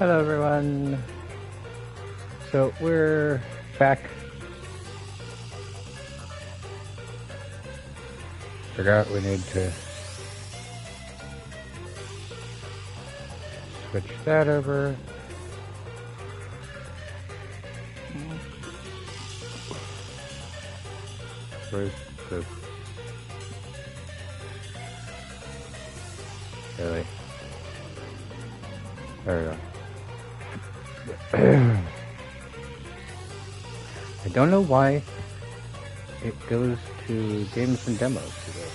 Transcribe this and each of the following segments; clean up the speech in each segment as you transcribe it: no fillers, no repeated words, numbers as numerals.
Hello everyone. So we're back. Forgot we need to switch that over. Where's the... Really? There we go. I don't know why it goes to games and demos today.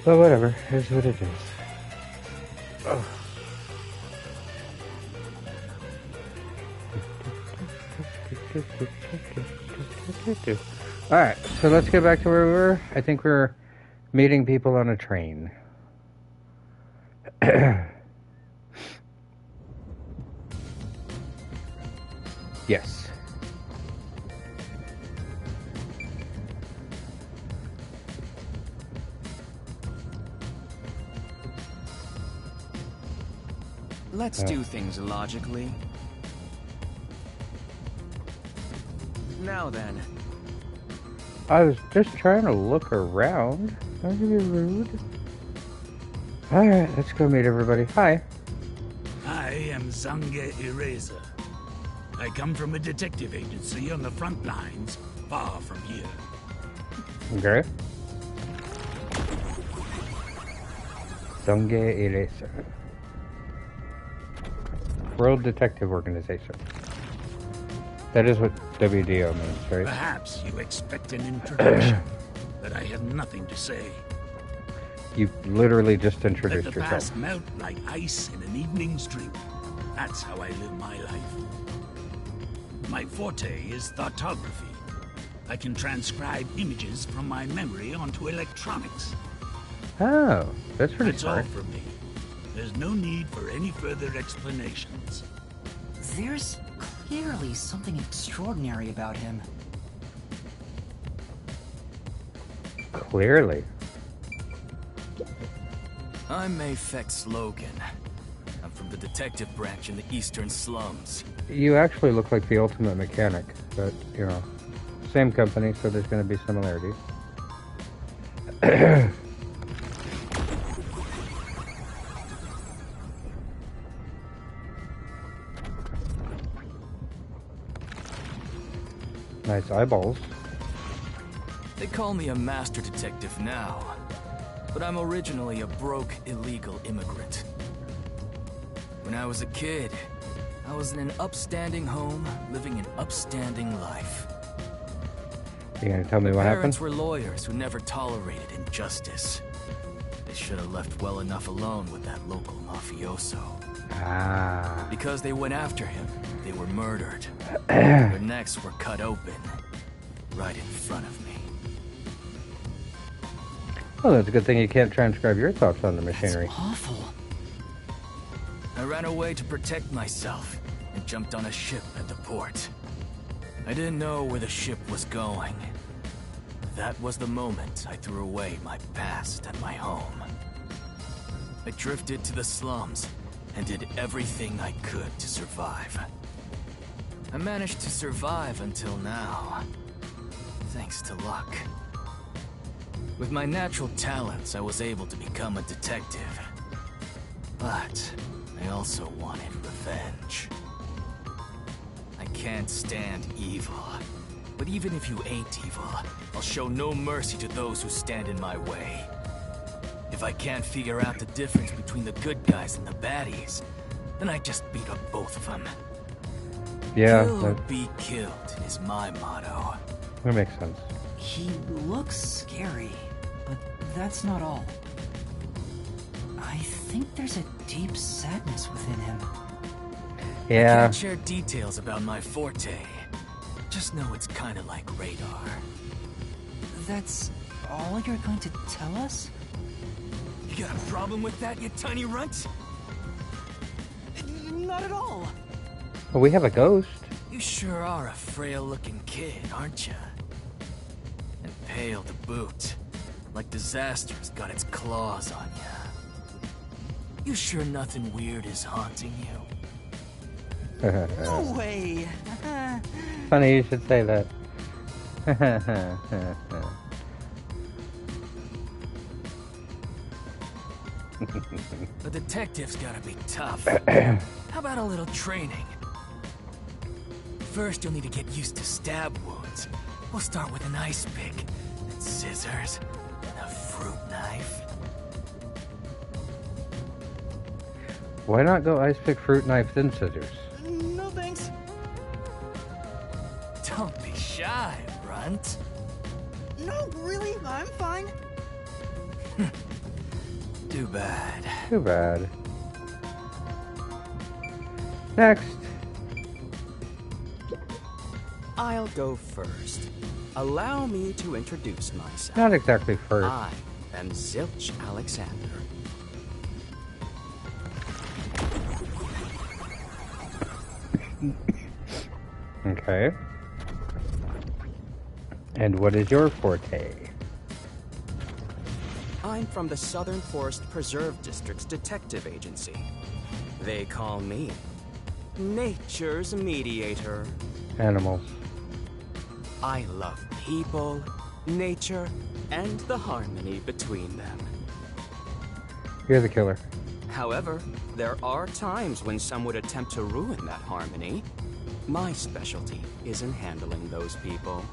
But whatever, here's what it is. Oh. Alright, so let's get back to where we were. I think we're meeting people on a train. Yes. Let's do things logically. Now then. I was just trying to look around. Don't be rude. Alright, let's go meet everybody. Hi. I am Zange Eraser. I come from a detective agency on the front lines, far from here. Okay. Zange Eraser. World Detective Organization. That is what WDO means, right? Perhaps you expect an introduction, but I have nothing to say. You literally just Let introduced the yourself. past melt like ice in an evening's drink. That's how I live my life. My forte is thoughtography. I can transcribe images from my memory onto electronics. Oh, that's pretty That's all smart. from me. There's no need for any further explanations. There's clearly something extraordinary about him. Clearly. I'm Mayfex Logan. I'm from the detective branch in the eastern slums. You actually look like the ultimate mechanic, but, you know, same company, so there's going to be similarities. Nice eyeballs. They call me a master detective now, but I'm originally a broke, illegal immigrant. When I was a kid, I was in an upstanding home, living an upstanding life. You gonna tell me what happened? Parents were lawyers who never tolerated injustice. They should have left well enough alone with that local mafioso. Ah. Because they went after him, they were murdered. Their necks were cut open, right in front of me. Well, that's a good thing you can't transcribe your thoughts on the machinery. That's awful. I ran away to protect myself and jumped on a ship at the port. I didn't know where the ship was going. That was the moment I threw away my past and my home. I drifted to the slums and did everything I could to survive. I managed to survive until now, thanks to luck. With my natural talents, I was able to become a detective. But I also wanted revenge. I can't stand evil. But even if you ain't evil, I'll show no mercy to those who stand in my way. If I can't figure out the difference between the good guys and the baddies, then I just beat up both of them. Yeah, Kill or that, be killed is my motto. that makes sense. He looks scary, but that's not all. I think there's a deep sadness within him. I Yeah. can't share details about my forte. Just know it's kinda like radar. That's all you're going to tell us? You got a problem with that, you tiny runt? Not at all. Well, we have a ghost. You sure are a frail-looking kid, aren't you? And pale to boot. Like disaster's got its claws on you. You sure nothing weird is haunting you? No way! Funny you should say that. A detective's gotta be tough. How about a little training? First, you'll need to get used to stab wounds. We'll start with an ice pick, and scissors, and a fruit knife. Why not go ice pick, fruit knife, then scissors? No thanks. Don't be shy, Runt. No, really, I'm fine. Too bad. Too bad. Next. I'll go first. Allow me to introduce myself. Not exactly first. I am Zilch Alexander. Okay. And what is your forte? I'm from the Southern Forest Preserve District's detective agency. They call me Nature's Mediator. Animals. I love people, nature, and the harmony between them. You're the killer. However, there are times when some would attempt to ruin that harmony. My specialty is in handling those people.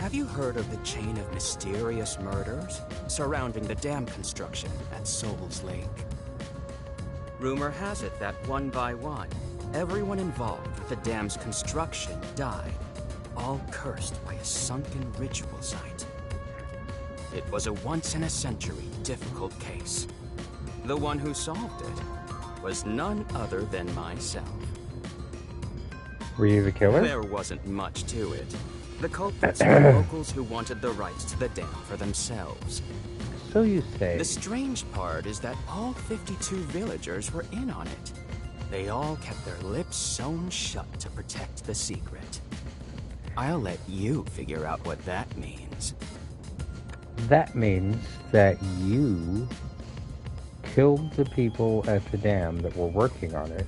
Have you heard of the chain of mysterious murders surrounding the dam construction at Souls Lake? Rumor has it that one by one, everyone involved with the dam's construction died, all cursed by a sunken ritual site. It was a once-in-a-century difficult case. The one who solved it was none other than myself. Were you the killer? There wasn't much to it. The culprits were locals who wanted the rights to the dam for themselves. So you say. The strange part is that all 52 villagers were in on it. They all kept their lips sewn shut to protect the secret. I'll let you figure out what that means. That means that you killed the people at the dam that were working on it.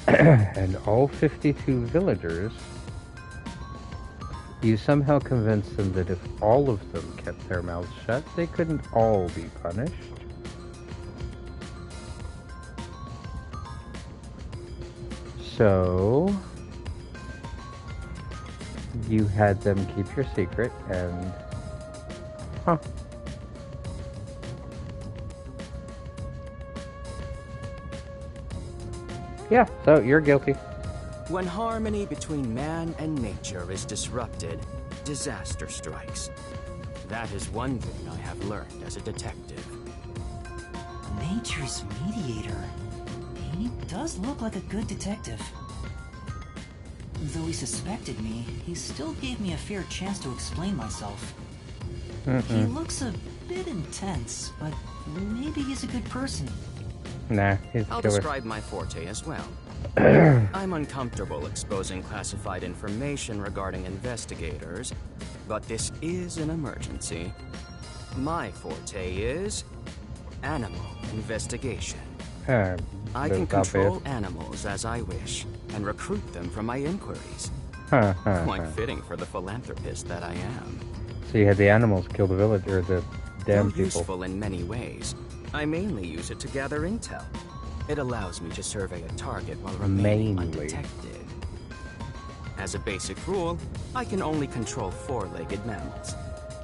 And all 52 villagers, you somehow convinced them that if all of them kept their mouths shut, they couldn't all be punished. So, you had them keep your secret and... Huh. Yeah, so you're guilty. When harmony between man and nature is disrupted, disaster strikes. That is one thing I have learned as a detective. Nature's mediator. He does look like a good detective. Though he suspected me, he still gave me a fair chance to explain myself. He looks a bit intense, but maybe he's a good person. Nah, he's a I'll killer. describe my forte as well. I'm uncomfortable exposing classified information regarding investigators, but this is an emergency. My forte is animal investigation. I can control animals as I wish and recruit them for my inquiries. Quite fitting for the philanthropist that I am. So you had the animals kill the village, or the damn Though people. useful in many ways, I mainly use it to gather intel. It allows me to survey a target while remaining Mainly. undetected. As a basic rule, I can only control four-legged mammals.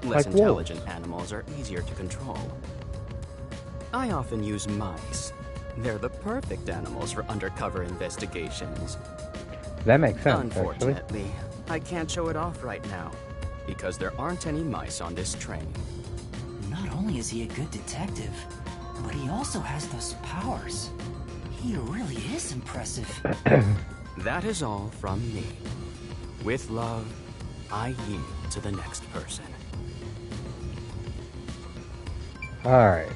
Less Like intelligent wolves. animals are easier to control. I often use mice. They're the perfect animals for undercover investigations. That makes sense, actually. Unfortunately, I can't show it off right now, because there aren't any mice on this train. Not only is he a good detective, but he also has those powers. He really is impressive. That is all from me. With love, I yield to the next person. Alright,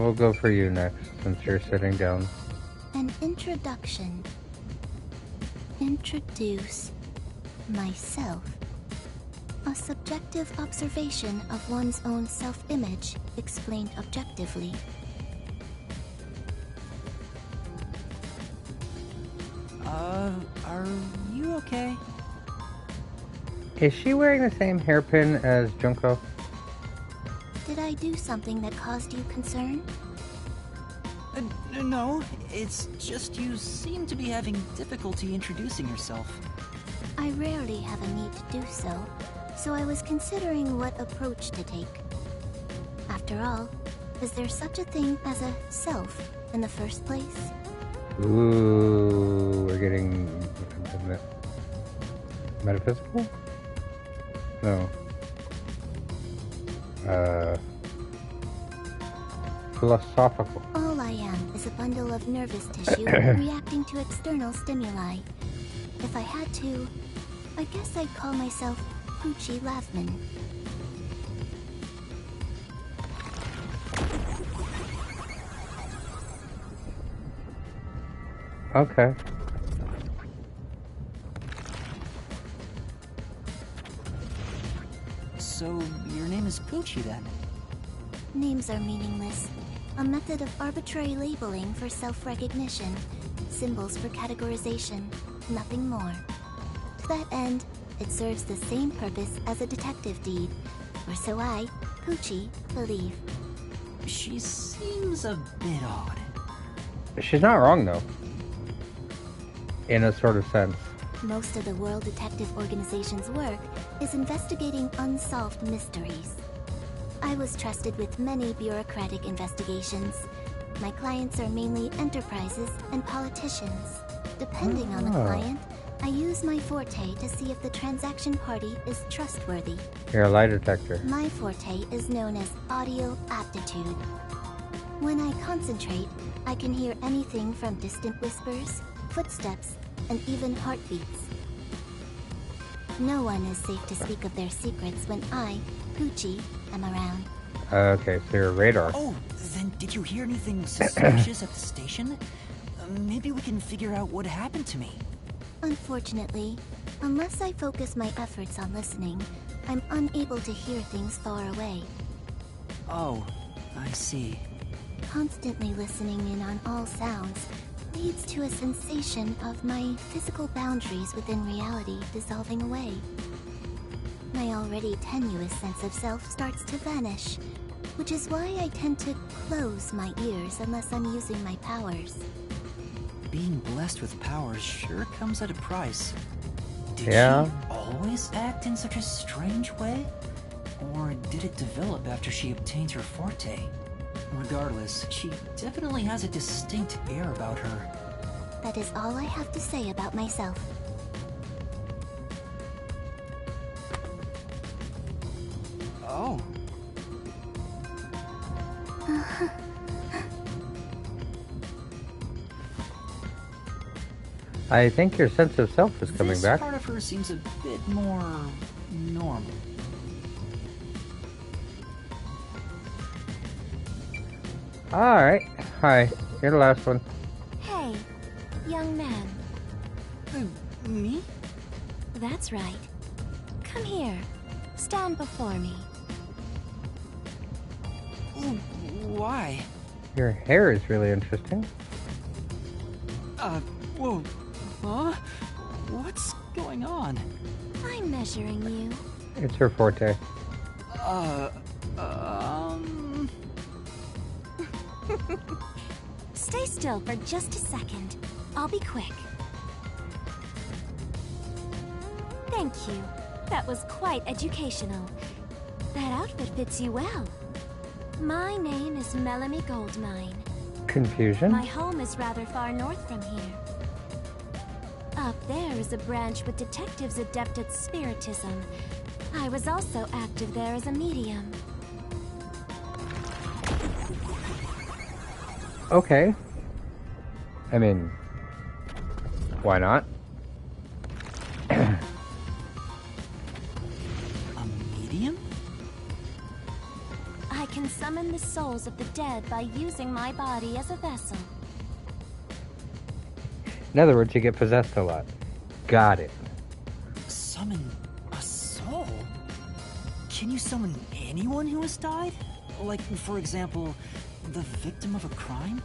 we'll go for you next, since you're sitting down. An introduction. Introduce myself. A subjective observation of one's own self-image explained objectively. Are you okay? Is she wearing the same hairpin as Junko? Did I do something that caused you concern? No, it's just you seem to be having difficulty introducing yourself. I rarely have a need to do so, so I was considering what approach to take. After all, is there such a thing as a self in the first place? Ooh, we're getting metaphysical? No. Philosophical. All I am is a bundle of nervous tissue reacting to external stimuli. If I had to, I guess I'd call myself Poochie Lavman. Okay. So, your name is Poochie then? Names are meaningless. A method of arbitrary labeling for self-recognition. Symbols for categorization. Nothing more. To that end, it serves the same purpose as a detective deed. Or so I, Poochie, believe. She seems a bit odd. She's not wrong, though. In a sort of sense. Most of the World Detective Organization's work is investigating unsolved mysteries. I was trusted with many bureaucratic investigations. My clients are mainly enterprises and politicians. Depending on the client, I use my forte to see if the transaction party is trustworthy. You're a lie detector. My forte is known as audio aptitude. When I concentrate, I can hear anything from distant whispers, footsteps, and even heartbeats. No one is safe to speak of their secrets when I, Poochie, am around. Okay, so you're a radar. Oh, then did you hear anything suspicious at the station? Maybe we can figure out what happened to me. Unfortunately, unless I focus my efforts on listening, I'm unable to hear things far away. Oh, I see. Constantly listening in on all sounds leads to a sensation of my physical boundaries within reality dissolving away. My already tenuous sense of self starts to vanish, which is why I tend to close my ears unless I'm using my powers. Being blessed with powers sure comes at a price. Did Yeah. she always act in such a strange way? Or did it develop after she obtained her forte? Regardless, she definitely has a distinct air about her. That is all I have to say about myself. Oh. I think your sense of self is coming This back. part of her seems a bit more normal. Alright. Hi. You're the last one. Hey, young man. Me? That's right. Come here. Stand before me. Why? Your hair is really interesting. Whoa. Huh? What's going on? I'm measuring you. It's her forte. Stay still for just a second. I'll be quick. Thank you. That was quite educational. That outfit fits you well. My name is Melanie Goldmine. Confusion? My home is rather far north from here. Up there is a branch with detectives adept at spiritism. I was also active there as a medium. Okay. I mean, why not? A medium? I can summon the souls of the dead by using my body as a vessel. In other words, you get possessed a lot. got it. Summon a soul? Can you summon anyone who has died? Like, for example, the victim of a crime?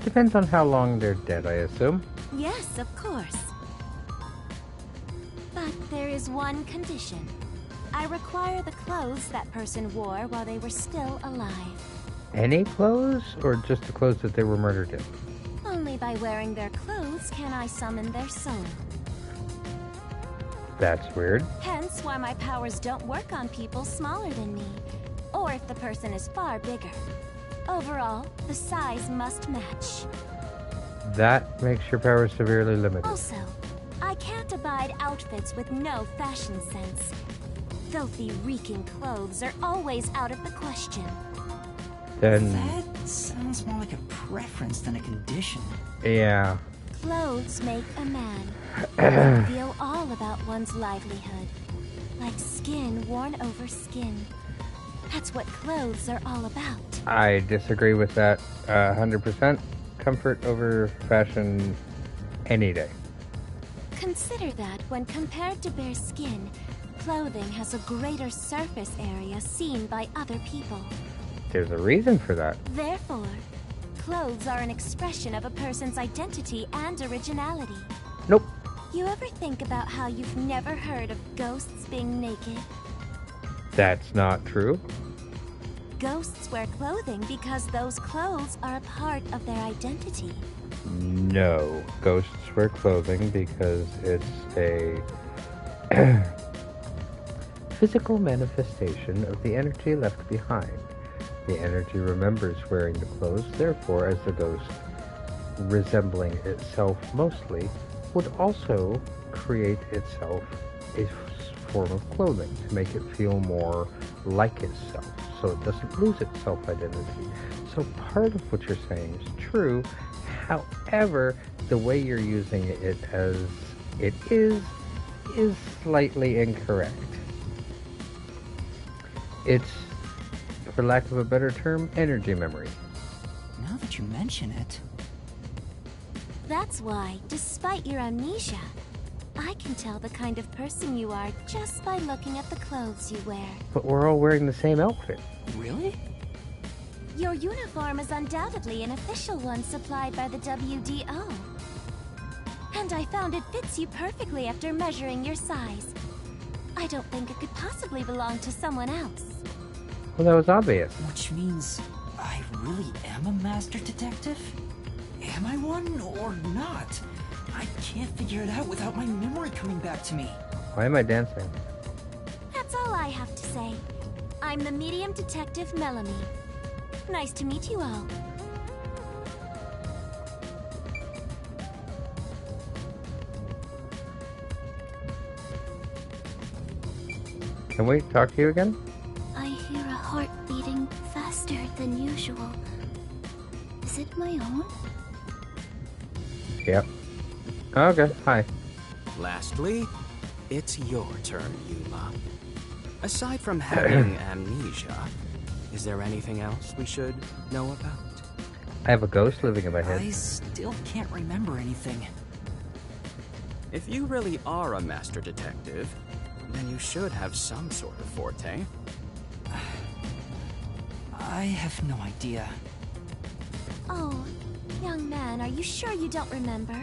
Depends on how long they're dead, I assume. Yes, of course. But there is one condition. I require the clothes that person wore while they were still alive. Any clothes, or just the clothes that they were murdered in? Only by wearing their clothes can I summon their soul. That's weird. Hence why my powers don't work on people smaller than me, or if the person is far bigger. Overall, the size must match. That makes your power severely limited. Also, I can't abide outfits with no fashion sense. Filthy, reeking clothes are always out of the question. Then, That sounds more like a preference than a condition. yeah. Clothes make a man. They reveal all about one's livelihood. Like skin worn over skin. That's what clothes are all about. I disagree with that 100%. Comfort over fashion any day. Consider that when compared to bare skin, clothing has a greater surface area seen by other people. There's a reason for that. Therefore, clothes are an expression of a person's identity and originality. Nope. You ever think about how you've never heard of ghosts being naked? That's not true. Ghosts wear clothing because those clothes are a part of their identity. No. Ghosts wear clothing because it's a physical manifestation of the energy left behind. The energy remembers wearing the clothes, therefore, as the ghost, resembling itself mostly, would also create itself a form of clothing to make it feel more like itself, so it doesn't lose its self-identity. So part of what you're saying is true, however, the way you're using it as it is slightly incorrect. It's, for lack of a better term, energy memory. Now that you mention it... That's why, despite your amnesia, I can tell the kind of person you are just by looking at the clothes you wear. But we're all wearing the same outfit. Really? Your uniform is undoubtedly an official one supplied by the WDO. And I found it fits you perfectly after measuring your size. I don't think it could possibly belong to someone else. Well, that was obvious. Which means I really am a master detective? Am I one or not? I can't figure it out without my memory coming back to me. Why am I dancing? That's all I have to say. I'm the medium detective Melanie. Nice to meet you all. Can we talk to you again? I hear a heart beating faster than usual. Is it my own? Yep. Okay, hi. Lastly, it's your turn, Yuma. Aside from having amnesia, is there anything else we should know about? I have a ghost living in my I head. still can't remember anything. If you really are a master detective, then you should have some sort of forte. I have no idea. Oh, young man, are you sure you don't remember?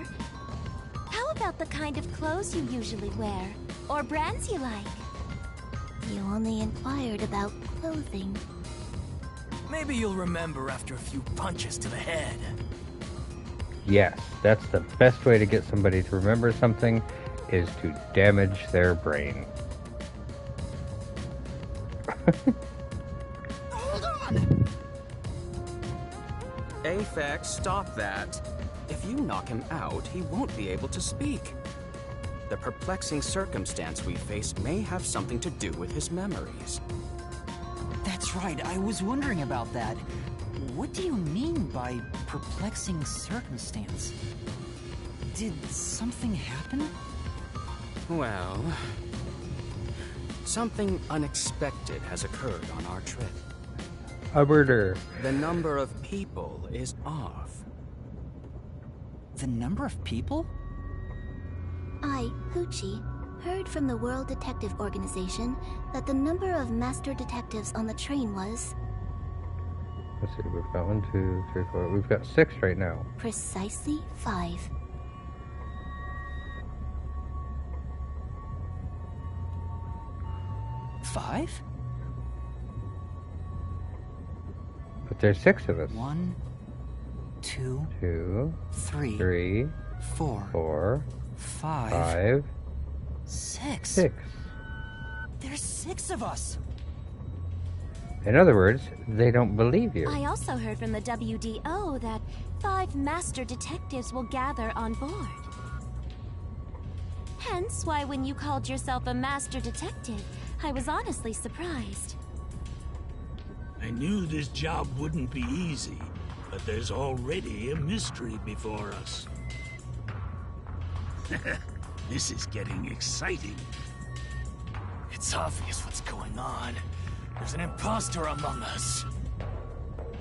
How about the kind of clothes you usually wear? Or brands you like? You only inquired about clothing. Maybe you'll remember after a few punches to the head. Yes, that's the best way to get somebody to remember something, is to damage their brain. Hold on! Aphex, stop that. If you knock him out, he won't be able to speak. The perplexing circumstance we face may have something to do with his memories. That's right, I was wondering about that. What do you mean by perplexing circumstance? Did something happen? Well, something unexpected has occurred on our trip. A murder. The number of people is off. The number of people? I, Hoochie, heard from the World Detective Organization that the number of master detectives on the train was... Let's see, we've got 1, 2, 3, 4. We've got 6 right now. precisely 5. Five? But there's 6 of us. 1, 2, 2, 3, 3, 4, 4, 5, 5, 6. 6. There's 6 of us. In other words, they don't believe you. I also heard from the WDO that 5 master detectives will gather on board. Hence why when you called yourself a master detective, I was honestly surprised. I knew this job wouldn't be easy, but there's already a mystery before us. This is getting exciting. It's obvious what's going on. There's an imposter among us.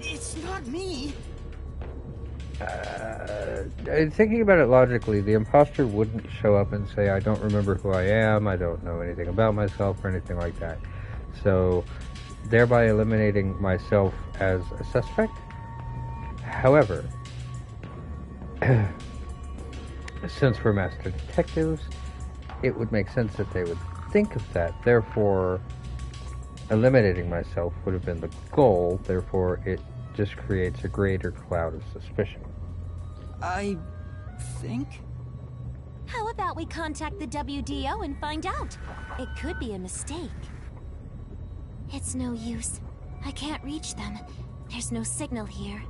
It's not me. Thinking about it logically, the imposter wouldn't show up and say, I don't remember who I am, I don't know anything about myself, or anything like that. So, thereby eliminating myself as a suspect. However, since we're master detectives, it would make sense that they would think of that. Therefore, eliminating myself would have been the goal. Therefore, it just creates a greater cloud of suspicion. I think? How about we contact the WDO and find out? It could be a mistake. It's no use. I can't reach them. There's no signal here.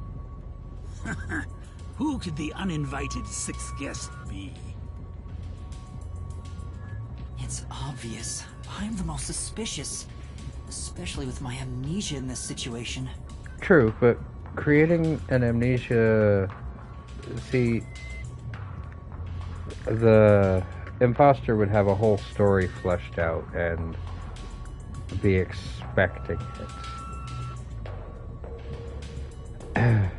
Who could the uninvited 6th guest be? It's obvious. I'm the most suspicious. Especially with my amnesia in this situation. True, but creating an amnesia... See, the imposter would have a whole story fleshed out and be expecting it.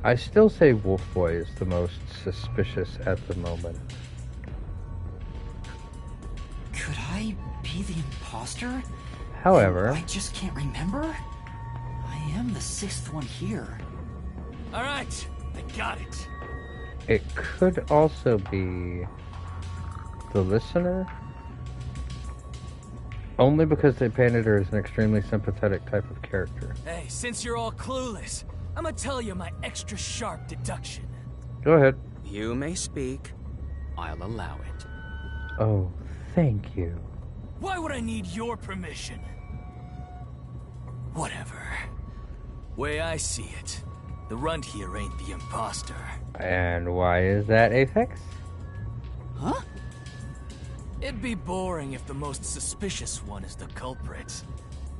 I still say Wolf Boy is the most suspicious at the moment. Could I be the imposter? However... I just can't remember? I am the 6th one here. Alright, I got it. It could also be the listener. Only because they painted her as an extremely sympathetic type of character. Hey, since you're all clueless, I'm gonna tell you my extra sharp deduction. Go ahead. You may speak. I'll allow it. Oh, thank you. Why would I need your permission? Whatever. Way I see it, the runt here ain't the imposter. And why is that, Aphex? Huh? It'd be boring if the most suspicious one is the culprit.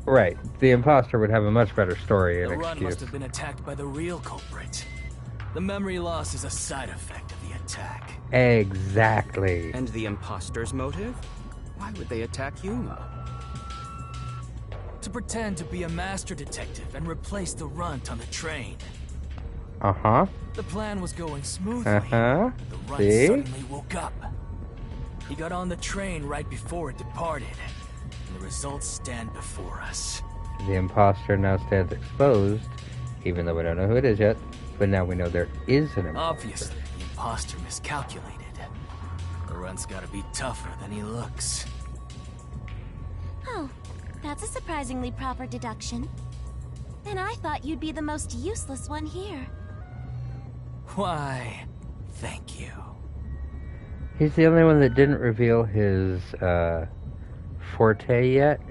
Right. The imposter would have a much better story and The runt excuse. must have been attacked by the real culprit. The memory loss is a side effect of the attack. Exactly. And the imposter's motive? Why would they attack you? To pretend to be a master detective and replace the runt on the train. Uh-huh. The plan was going smoothly. Uh-huh. The runt See? suddenly woke up. He got on the train right before it departed. And the results stand before us. The imposter now stands exposed, even though we don't know who it is yet. But now we know there is an imposter. Obviously, the imposter miscalculated. The runt's gotta be tougher than he looks. Oh, that's a surprisingly proper deduction. And I thought you'd be the most useless one here. Why, thank you. He's the only one that didn't reveal his forte yet.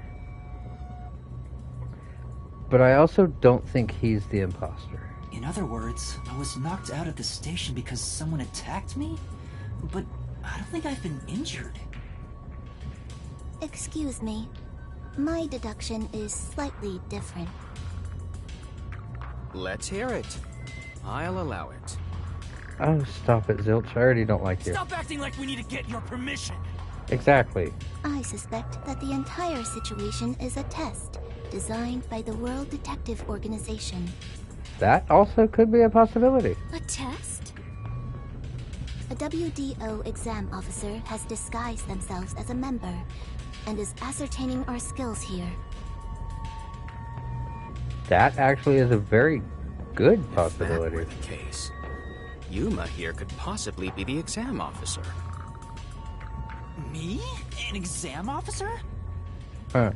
But I also don't think he's the imposter. In other words, I was knocked out of the station because someone attacked me? But I don't think I've been injured. Excuse me. My deduction is slightly different. Let's hear it. I'll allow it. Oh, stop it, Zilch. I already don't like you. Stop acting like we need to get your permission. Exactly. I suspect that the entire situation is a test designed by the World Detective Organization. That also could be a possibility. A test? A WDO exam officer has disguised themselves as a member and is ascertaining our skills here. That actually is a very good If that possibility. were the case, Yuma here could possibly be the exam officer. Me? An exam officer? Huh.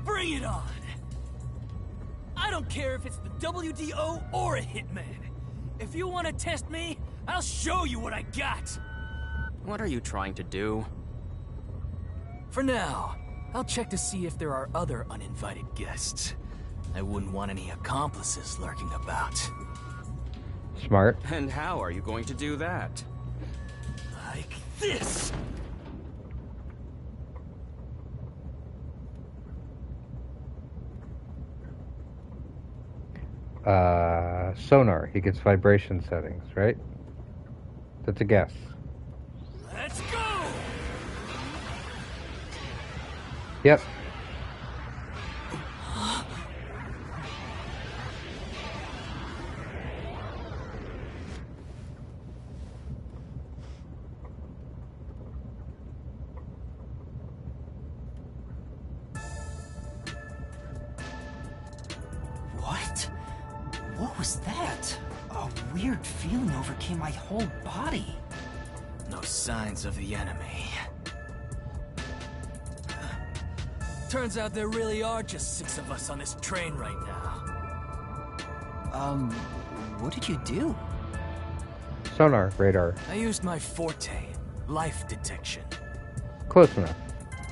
Bring it on! I don't care if it's the WDO or a hitman. If you want to test me, I'll show you what I got! What are you trying to do? For now, I'll check to see if there are other uninvited guests. I wouldn't want any accomplices lurking about. Smart. And how are you going to do that? Like this! Sonar. He gets vibration settings, right? That's a guess. Let's go! Yep. What? What was that? A weird feeling overcame my whole body. No signs of the enemy. Turns out there really are just 6 of us on this train right now. What did you do? Sonar. Radar. I used my forte, life detection. Close enough.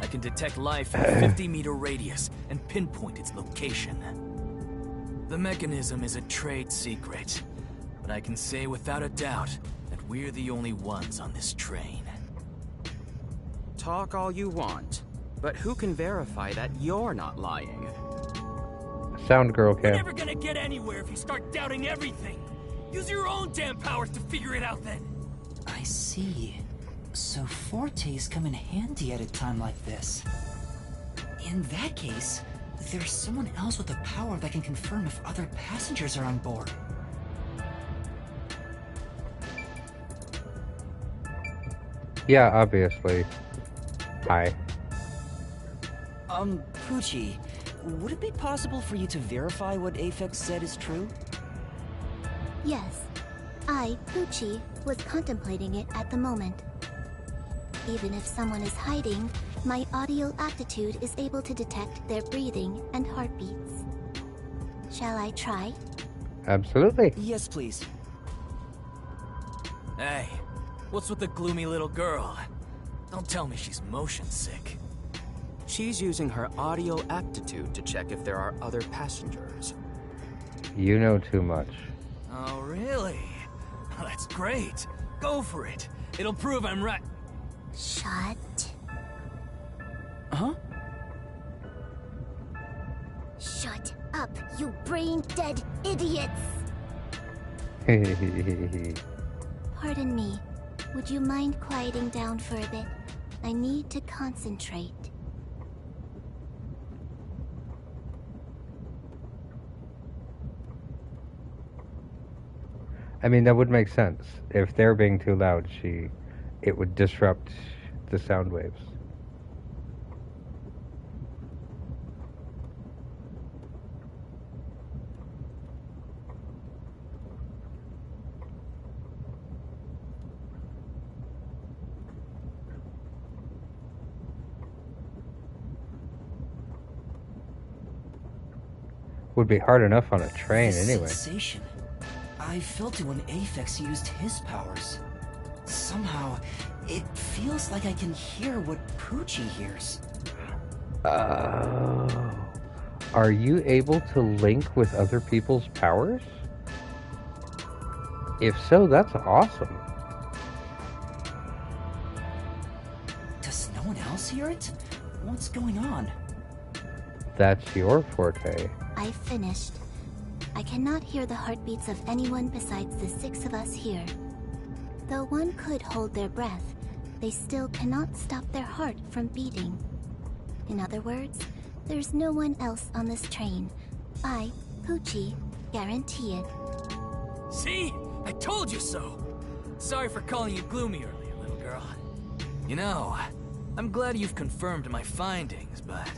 I can detect life in a 50-meter radius and pinpoint its location. The mechanism is a trade secret, but I can say without a doubt that we're the only ones on this train. Talk all you want, but who can verify that you're not lying? Sound girl We're can. never gonna get anywhere if you start doubting everything. Use your own damn powers to figure it out then. I see. So fortes come in handy at a time like this. In that case, there's someone else with the power that can confirm if other passengers are on board. Yeah, obviously. Hi. Poochie, would it be possible for you to verify what Aphex said is true? Yes, I, Poochie, was contemplating it at the moment. Even if someone is hiding, my audio aptitude is able to detect their breathing and heartbeats. Shall I try? Absolutely. Yes, please. Hey, what's with the gloomy little girl? Don't tell me she's motion sick. She's using her audio aptitude to check if there are other passengers. You know too much. Oh, really? That's great. Go for it. It'll prove I'm right. Shut. Huh? Shut up, you brain-dead idiots! Pardon me. Would you mind quieting down for a bit? I need to concentrate. I mean, that would make sense. If they're being too loud, it would disrupt the sound waves. Would be hard enough on a train This anyway. sensation. I felt it when Aphex used his powers. Somehow, it feels like I can hear what Poochie hears. Oh. Are you able to link with other people's powers? If so, that's awesome. Does no one else hear it? What's going on? That's your forte. I finished. I cannot hear the heartbeats of anyone besides the 6 of us here. Though one could hold their breath, they still cannot stop their heart from beating. In other words, there's no one else on this train. I, Poochie, guarantee it. See? I told you so. Sorry for calling you gloomy earlier, little girl. You know, I'm glad you've confirmed my findings, but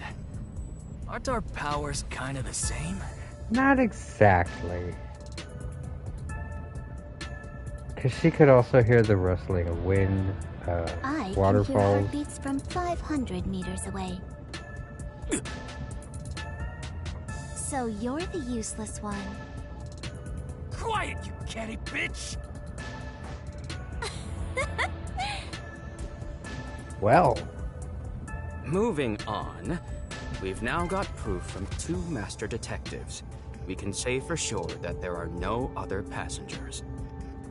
aren't our powers kind of the same? Not exactly. Because she could also hear the rustling of wind, I can hear waterfalls. heartbeats from 500 meters away. So you're the useless one. Quiet, you catty bitch! Well, Moving on, we've now got proof from 2 master detectives. We can say for sure that there are no other passengers.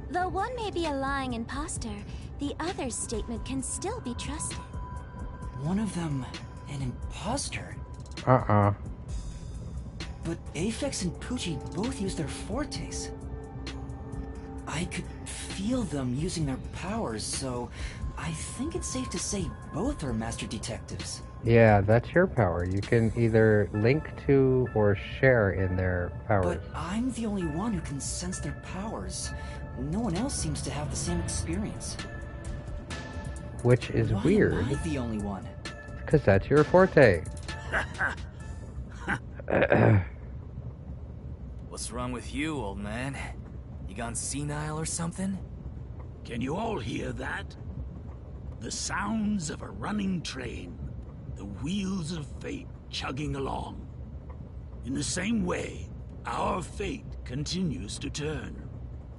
Though one may be a lying imposter, the other's statement can still be trusted. One of them, an imposter? uh-uh. But Aphex and Poochie both use their fortes. I could feel them using their powers, so I think it's safe to say both are master detectives. Yeah, that's your power. You can either link to or share in their powers. But I'm the only one who can sense their powers. No one else seems to have the same experience. Which is Why weird, am I the only one? because that's your forte. What's wrong with you, old man? You gone senile or something? Can you all hear that? The sounds of a running train. The wheels of fate chugging along. In the same way, our fate continues to turn.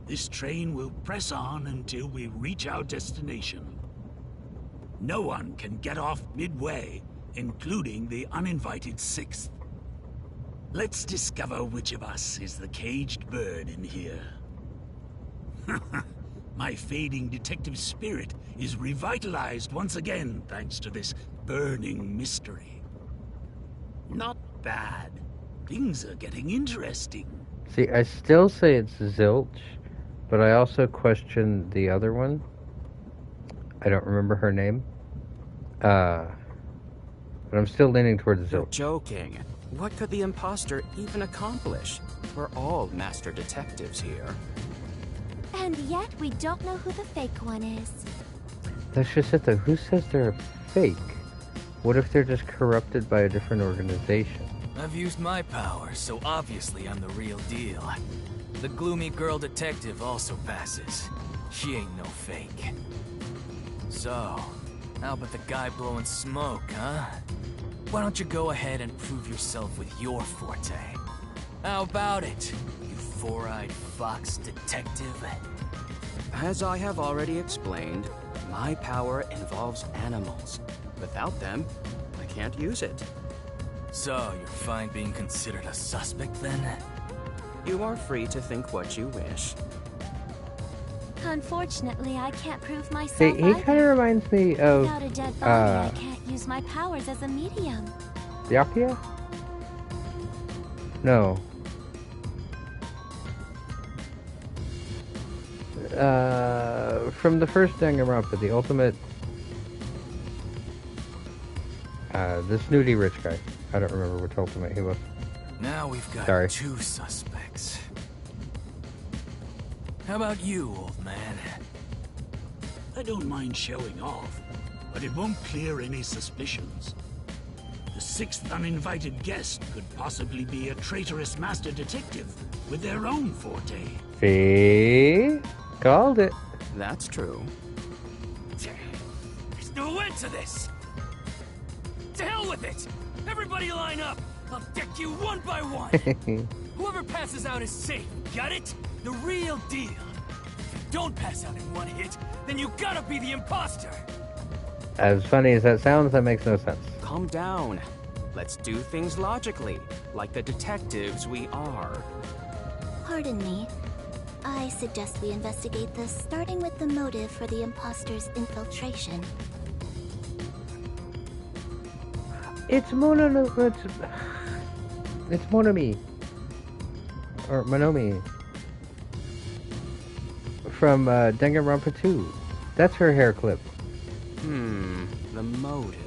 This train will press on until we reach our destination. No one can get off midway, including the uninvited 6th. Let's discover which of us is the caged bird in here. My fading detective spirit is revitalized once again thanks to this burning mystery. Not bad. Things are getting interesting. See, I still say it's Zilch, but I also question the other one. I don't remember her name. But I'm still leaning towards You're Zilch. joking. What could the imposter even accomplish? We're all master detectives here. And yet we don't know who the fake one is. That's just it though. Who says they're fake? What if they're just corrupted by a different organization? I've used my powers, so obviously I'm the real deal. The gloomy girl detective also passes. She ain't no fake. So, how about the guy blowing smoke, huh? Why don't you go ahead and prove yourself with your forte? How about it, you four-eyed fox detective? As I have already explained, my power involves animals. Without them, I can't use it. So, you're fine being considered a suspect then? You are free to think what you wish. Unfortunately, I can't prove myself See, he kind of either. reminds me of Without a dead body, I can't use my powers as a medium. Yakia? No. From the first Danganronpa, the ultimate... the snooty rich guy. I don't remember which ultimate he was. Now we've got Sorry. 2 suspects. How about you, old man? I don't mind showing off, but it won't clear any suspicions. The 6th uninvited guest could possibly be a traitorous master detective with their own forte. See? Called it. That's true. There's no end to this! To hell with it! Everybody line up! I'll deck you one by one! Whoever passes out is safe, got it? The real deal. If you don't pass out in one hit, then you gotta be the imposter! As funny as that sounds, that makes no sense. Calm down. Let's do things logically, like the detectives we are. Pardon me. I suggest we investigate this, starting with the motive for the imposter's infiltration. It's it's Monomi. Or Monomi. From Danganronpa 2. That's her hair clip. The motive.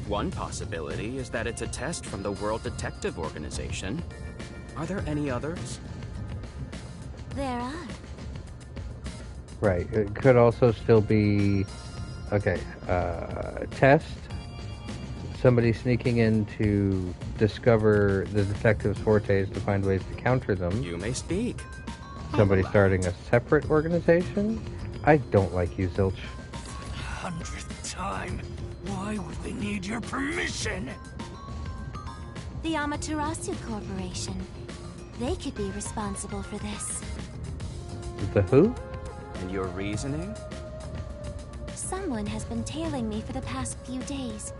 One possibility is that it's a test from the World Detective Organization. Are there any others? There are. The World Detective Organization is a Right. It could also still be, okay, test, somebody sneaking in to discover the detective's fortes to find ways to counter them. You may speak. Somebody starting a separate organization. I don't like you, Zilch. 100th time. Why would they need your permission? The Amaterasu Corporation. They could be responsible for this. The who? And your reasoning? Someone has been tailing me for the past few days.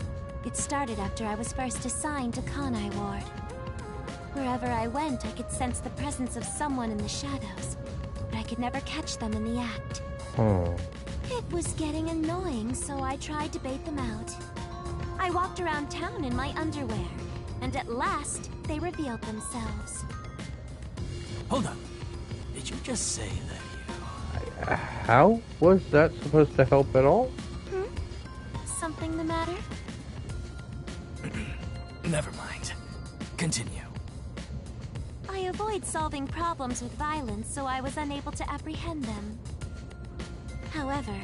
It started after I was first assigned to Kanai Ward. Wherever I went, I could sense the presence of someone in the shadows, but I could never catch them in the act. Oh. It was getting annoying, so I tried to bait them out. I walked around town in my underwear, and at last, they revealed themselves. Hold up. Did you just say that How was that supposed to help at all? Something the matter? Never mind. Continue. I avoid solving problems with violence, so I was unable to apprehend them. However,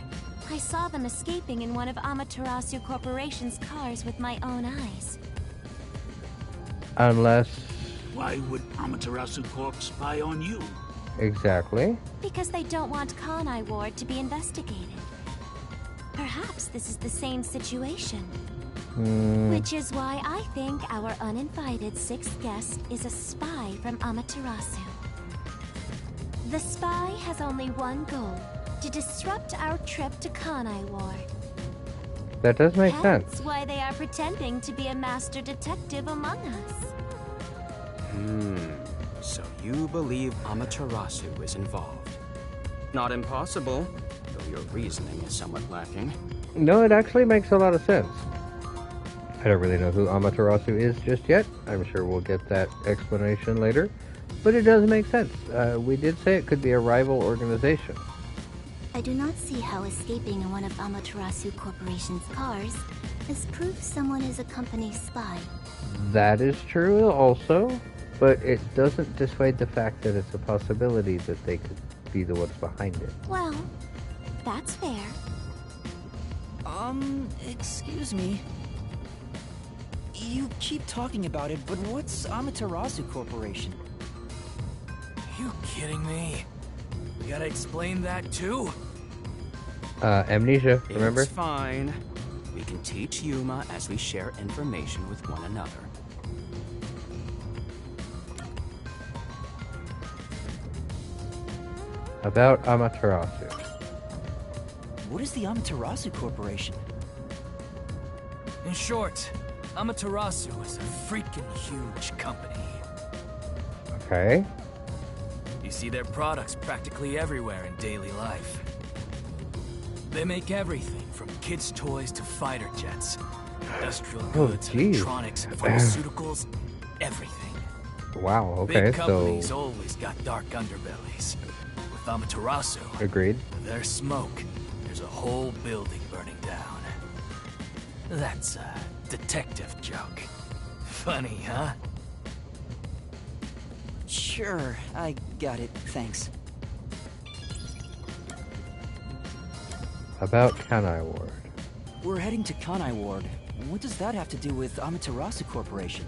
I saw them escaping in one of Amaterasu Corporation's cars with my own eyes. Unless... Why would Amaterasu Corp spy on you? Exactly. Because they don't want Kanai Ward to be investigated. Perhaps this is the same situation. Which is why I think our uninvited sixth guest is a spy from Amaterasu. The spy has only one goal, to disrupt our trip to Kanai Ward. That does make Hence sense. why they are pretending to be a master detective among us. So you believe Amaterasu is involved? Not impossible, though your reasoning is somewhat lacking. No, it actually makes a lot of sense. I don't really know who Amaterasu is just yet. I'm sure we'll get that explanation later. But it does make sense. We did say it could be a rival organization. I do not see how escaping in one of Amaterasu Corporation's cars is proof someone is a company spy. That is true also, but it doesn't dissuade the fact that it's a possibility that they could be the ones behind it. Well, that's fair. Excuse me. You keep talking about it, but what's Amaterasu Corporation? You kidding me? We gotta explain that too? Amnesia, remember? It's fine. We can teach Yuma as we share information with one another. About Amaterasu. What is the Amaterasu Corporation? In short, Amaterasu is a freaking huge company. Okay. You see their products practically everywhere in daily life. They make everything from kids' toys to fighter jets, industrial goods, geez. electronics, pharmaceuticals, everything. Wow, okay, Big companies so... always got dark underbellies. With Amaterasu, Agreed. there's smoke. There's a whole building burning down. That's a detective joke. Funny, huh? Sure, I got it, thanks. About Kanai Ward. We're heading to Kanai Ward. What does that have to do with Amaterasu Corporation?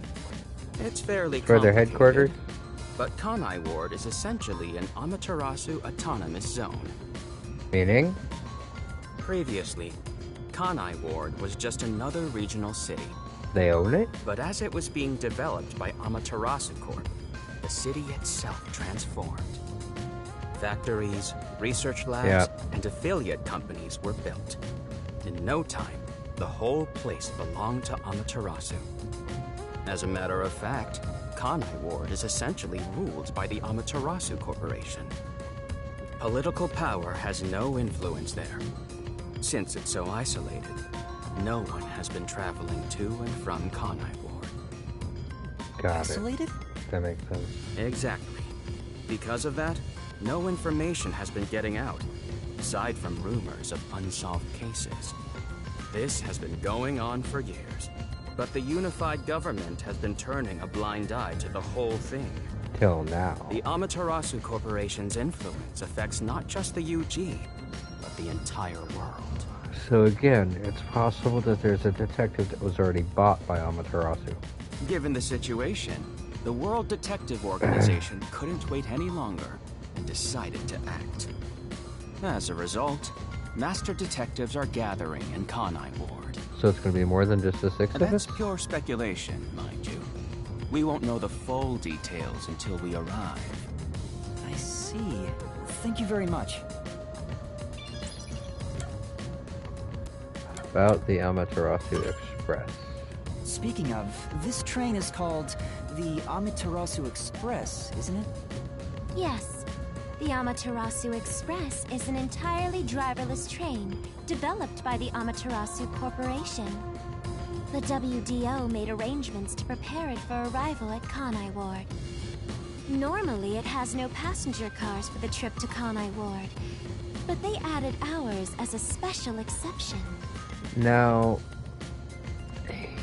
It's fairly For their complicated, headquarters? But Kanai Ward is essentially an Amaterasu autonomous zone. Meaning? Previously, Kanai Ward was just another regional city. They own it? But as it was being developed by Amaterasu Corp, the city itself transformed. Factories, research labs, and affiliate companies were built. In no time, the whole place belonged to Amaterasu. As a matter of fact, Kanai Ward is essentially ruled by the Amaterasu Corporation. Political power has no influence there. Since it's so isolated, no one has been traveling to and from Kanai Ward. Got Isolated? it. That makes sense. Exactly. Because of that, no information has been getting out, aside from rumors of unsolved cases. This has been going on for years, but the unified government has been turning a blind eye to the whole thing. till now. The Amaterasu Corporation's influence affects not just the UG, but the entire world. So again, it's possible that there's a detective that was already bought by Amaterasu. Given the situation, the World Detective Organization couldn't wait any longer and decided to act. As a result, master detectives are gathering in Kanai Ward. So it's going to be more than just the 6 of That's us? pure speculation, mind you. We won't know the full details until we arrive. I see. Thank you very much. About the Amaterasu Express. Speaking of, this train is called the Amaterasu Express, isn't it? Yes. The Amaterasu Express is an entirely driverless train developed by the Amaterasu Corporation. The WDO made arrangements to prepare it for arrival at Kanai Ward. Normally, it has no passenger cars for the trip to Kanai Ward, but they added ours as a special exception. Now,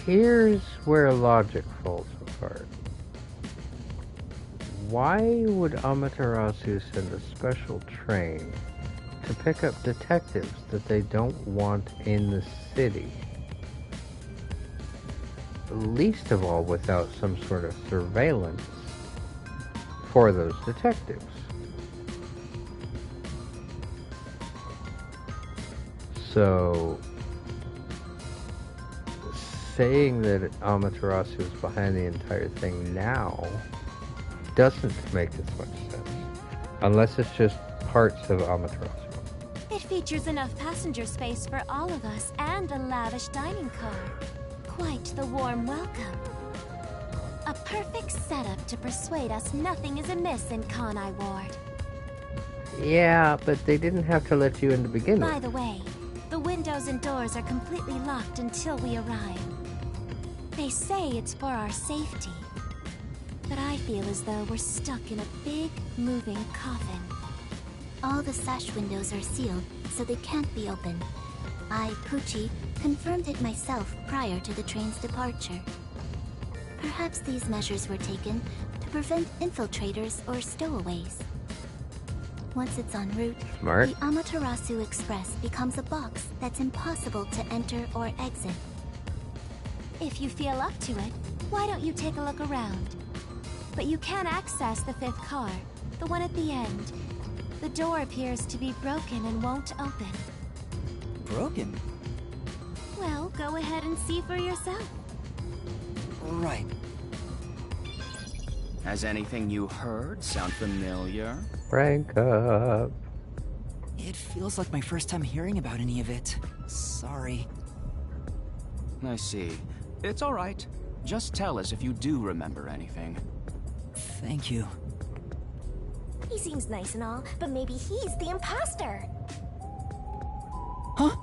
here's where logic falls apart. Why would Amaterasu send a special train to pick up detectives that they don't want in the city? Least of all without some sort of surveillance for those detectives. So, saying that Amaterasu is behind the entire thing now doesn't make as much sense. Unless it's just parts of Amaterasu. It features enough passenger space for all of us and a lavish dining car. Quite the warm welcome. A perfect setup to persuade us nothing is amiss in Kanai Ward. Yeah, but they didn't have to let you in to begin with. By the way, the windows and doors are completely locked until we arrive. They say it's for our safety, but I feel as though we're stuck in a big, moving coffin. All the sash windows are sealed, so they can't be opened. I, Poochie, confirmed it myself prior to the train's departure. Perhaps these measures were taken to prevent infiltrators or stowaways. Once it's en route, Smart. the Amaterasu Express becomes a box that's impossible to enter or exit. If you feel up to it, why don't you take a look around? But you can access the 5th car, the one at the end. The door appears to be broken and won't open. Broken? Well, go ahead and see for yourself. Right. Has anything you heard sound familiar? Rank up. It feels like my first time hearing about any of it. Sorry. I see. It's all right. Just tell us if you do remember anything. Thank you. He seems nice and all, but maybe he's the imposter. Huh?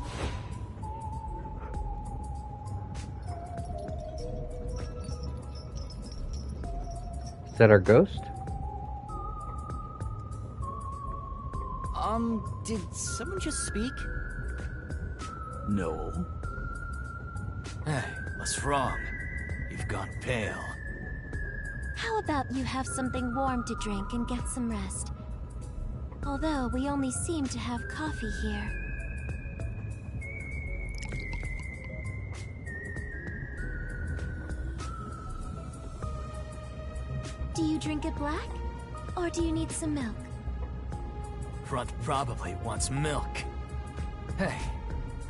Is that our ghost? Did someone just speak? No. Hey, what's wrong? You've gone pale. How about you have something warm to drink and get some rest? Although we only seem to have coffee here. Do you drink it black? Or do you need some milk? Front probably wants milk. Hey,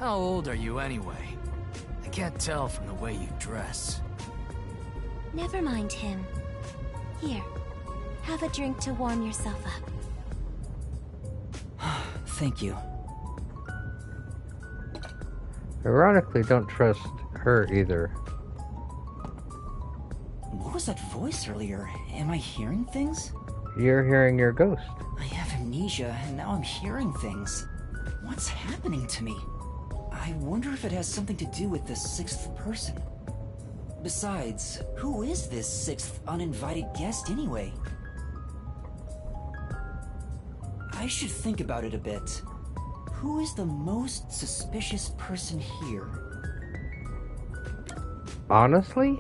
how old are you anyway? I can't tell from the way you dress. Never mind him. Here, have a drink to warm yourself up. Thank you. Ironically, don't trust her either. What was that voice earlier? Am I hearing things? You're hearing your ghost. I have amnesia, and now I'm hearing things. What's happening to me? I wonder if it has something to do with the 6th person. Besides, who is this 6th uninvited guest anyway? I should think about it a bit. Who is the most suspicious person here? Honestly?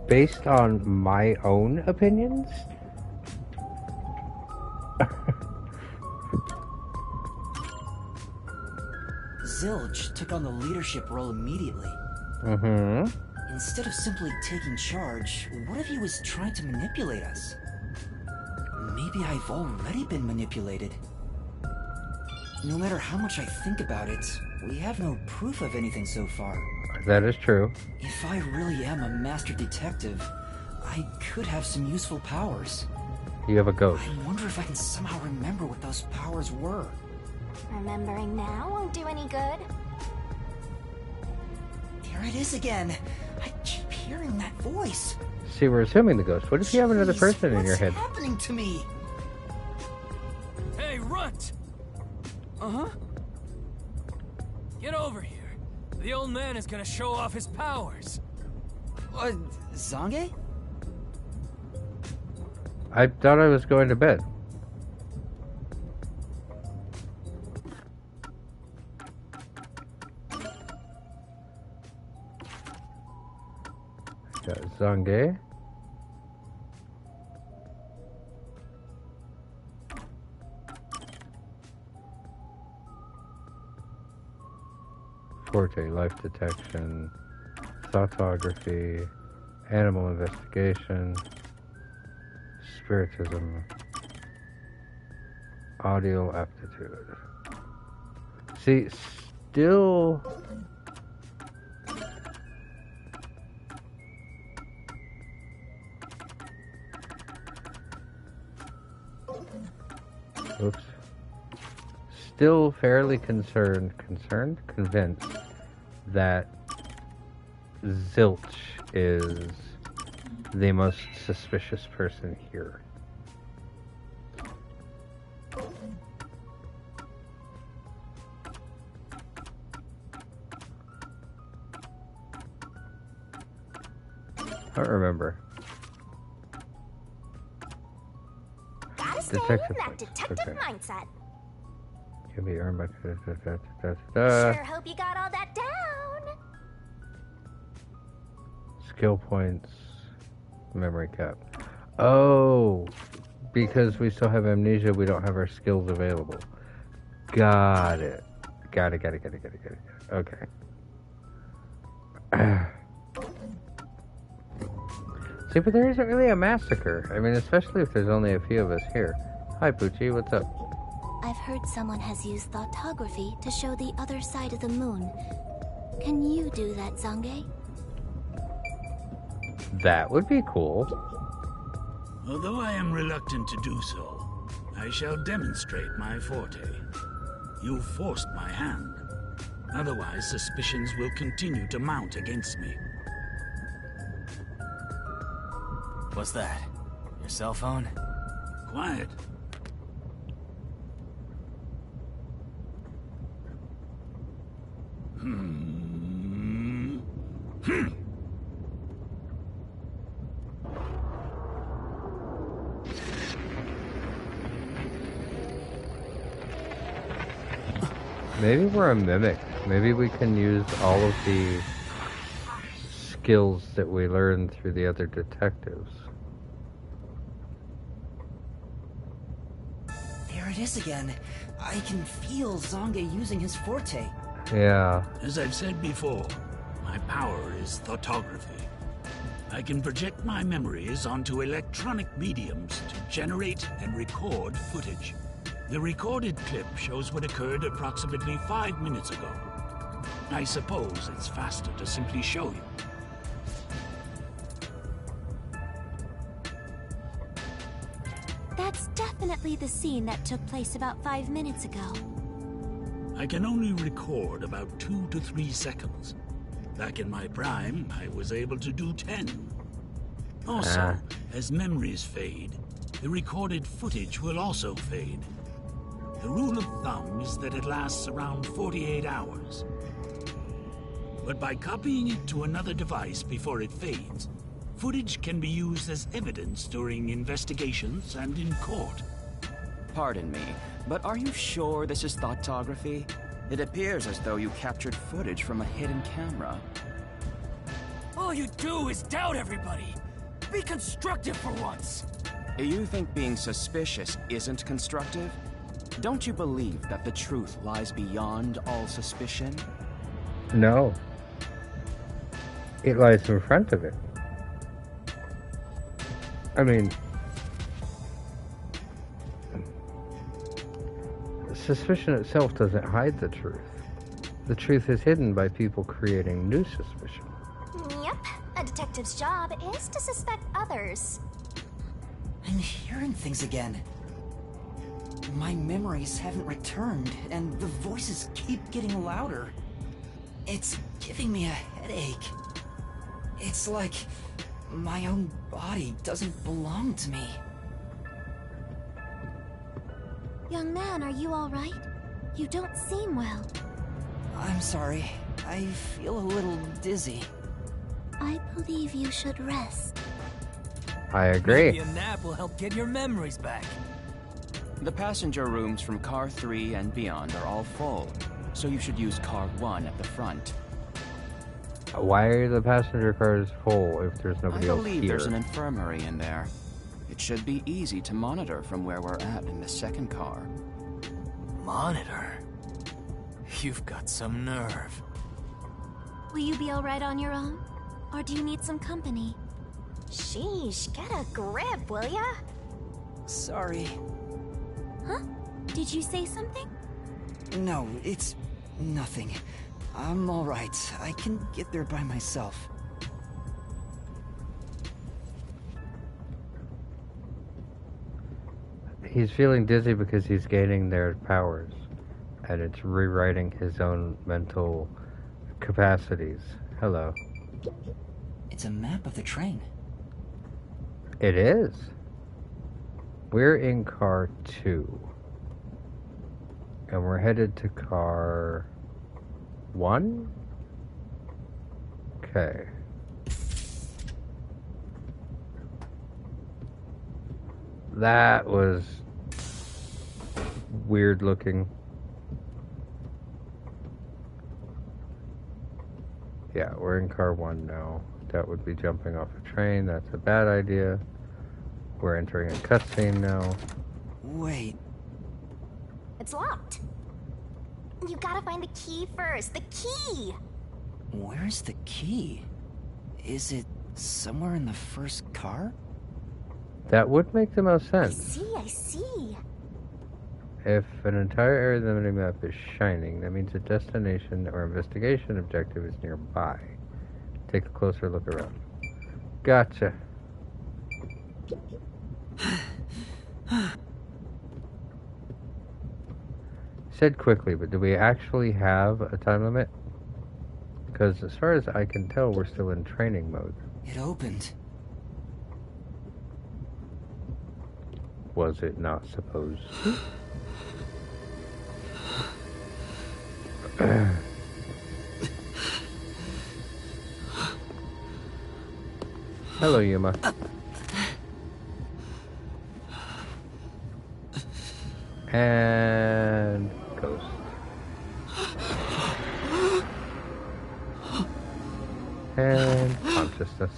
based on my own opinions. Zilch took on the leadership role immediately. Mm-hmm. Instead of simply taking charge, what if he was trying to manipulate us? Maybe I've already been manipulated. No matter how much I think about it, we have no proof of anything so far. That is true. If I really am a master detective, I could have some useful powers. You have a ghost. I wonder if I can somehow remember what those powers were. Remembering now won't do any good. There it is again. I keep hearing that voice. See, we're assuming the ghost. What if you have another Jeez, person in your head? What's happening to me? Hey, Runt! Uh-huh. Get over here. The old man is gonna show off his powers. Zange? I thought I was going to bed. Got Zange. Forte, life detection, thoughtography, animal investigation, spiritism, audio aptitude. See, still... Oops. Still fairly convinced that Zilch is the most suspicious person here. I don't remember. Gotta stay Detective in that points. detective Okay. mindset. Can be earned by... Sure hope you got all that down. Skill points, memory cap. Oh, because we still have amnesia, we don't have our skills available. Got it. Got it. Okay. See, but there isn't really a massacre. I mean, especially if there's only a few of us here. Hi, Poochie, what's up? I've heard someone has used thoughtography to show the other side of the moon. Can you do that, Zange? That would be cool. Although I am reluctant to do so, I shall demonstrate my forte. You forced my hand. Otherwise, suspicions will continue to mount against me. What's that? Your cell phone? Quiet. Maybe we're a mimic. Maybe we can use all of the skills that we learned through the other detectives. There it is again. I can feel Zange using his forte. Yeah. As I've said before, my power is thoughtography. I can project my memories onto electronic mediums to generate and record footage. The recorded clip shows what occurred approximately 5 minutes ago. I suppose it's faster to simply show you. That's definitely the scene that took place about 5 minutes ago. I can only record about 2 to 3 seconds. Back in my prime, I was able to do 10. Also, as memories fade, the recorded footage will also fade. The rule of thumb is that it lasts around 48 hours. But by copying it to another device before it fades, footage can be used as evidence during investigations and in court. Pardon me, but are you sure this is thoughtography? It appears as though you captured footage from a hidden camera. All you do is doubt everybody. Be constructive for once. You think being suspicious isn't constructive? Don't you believe that the truth lies beyond all suspicion? No. It lies in front of it. I mean, suspicion itself doesn't hide the truth. The truth is hidden by people creating new suspicion. Yep, a detective's job is to suspect others. I'm hearing things again. My memories haven't returned, and the voices keep getting louder. It's giving me a headache. It's like my own body doesn't belong to me. Young man, are you all right? You don't seem well. I'm sorry. I feel a little dizzy. I believe you should rest. I agree. Maybe a nap will help get your memories back. The passenger rooms from car 3 and beyond are all full, so you should use car 1 at the front. Why are the passenger cars full if there's nobody I else believe here? there's an infirmary in there. It should be easy to monitor from where we're at in the second car. Monitor? You've got some nerve. Will you be all right on your own? Or do you need some company? Sheesh, get a grip, will ya? Sorry. Huh? Did you say something? No, it's nothing. I'm alright. I can get there by myself. He's feeling dizzy because he's gaining their powers, and it's rewriting his own mental capacities. Hello. It's a map of the train. It is. We're in car 2. And we're headed to car 1? Okay. That was weird looking. Yeah, we're in car 1 now. That would be jumping off a train. That's a bad idea. We're entering a cutscene now. Wait. It's locked. You gotta find the key first. The key! Where's the key? Is it somewhere in the first car? That would make the most I sense. see. If an entire area of the minimap is shining, that means a destination or investigation objective is nearby. Take a closer look around. Gotcha. Said quickly, but do we actually have a time limit? Because as far as I can tell, we're still in training mode. It opened. Was it not supposed to? Hello, Yuma. And ghost. And consciousness.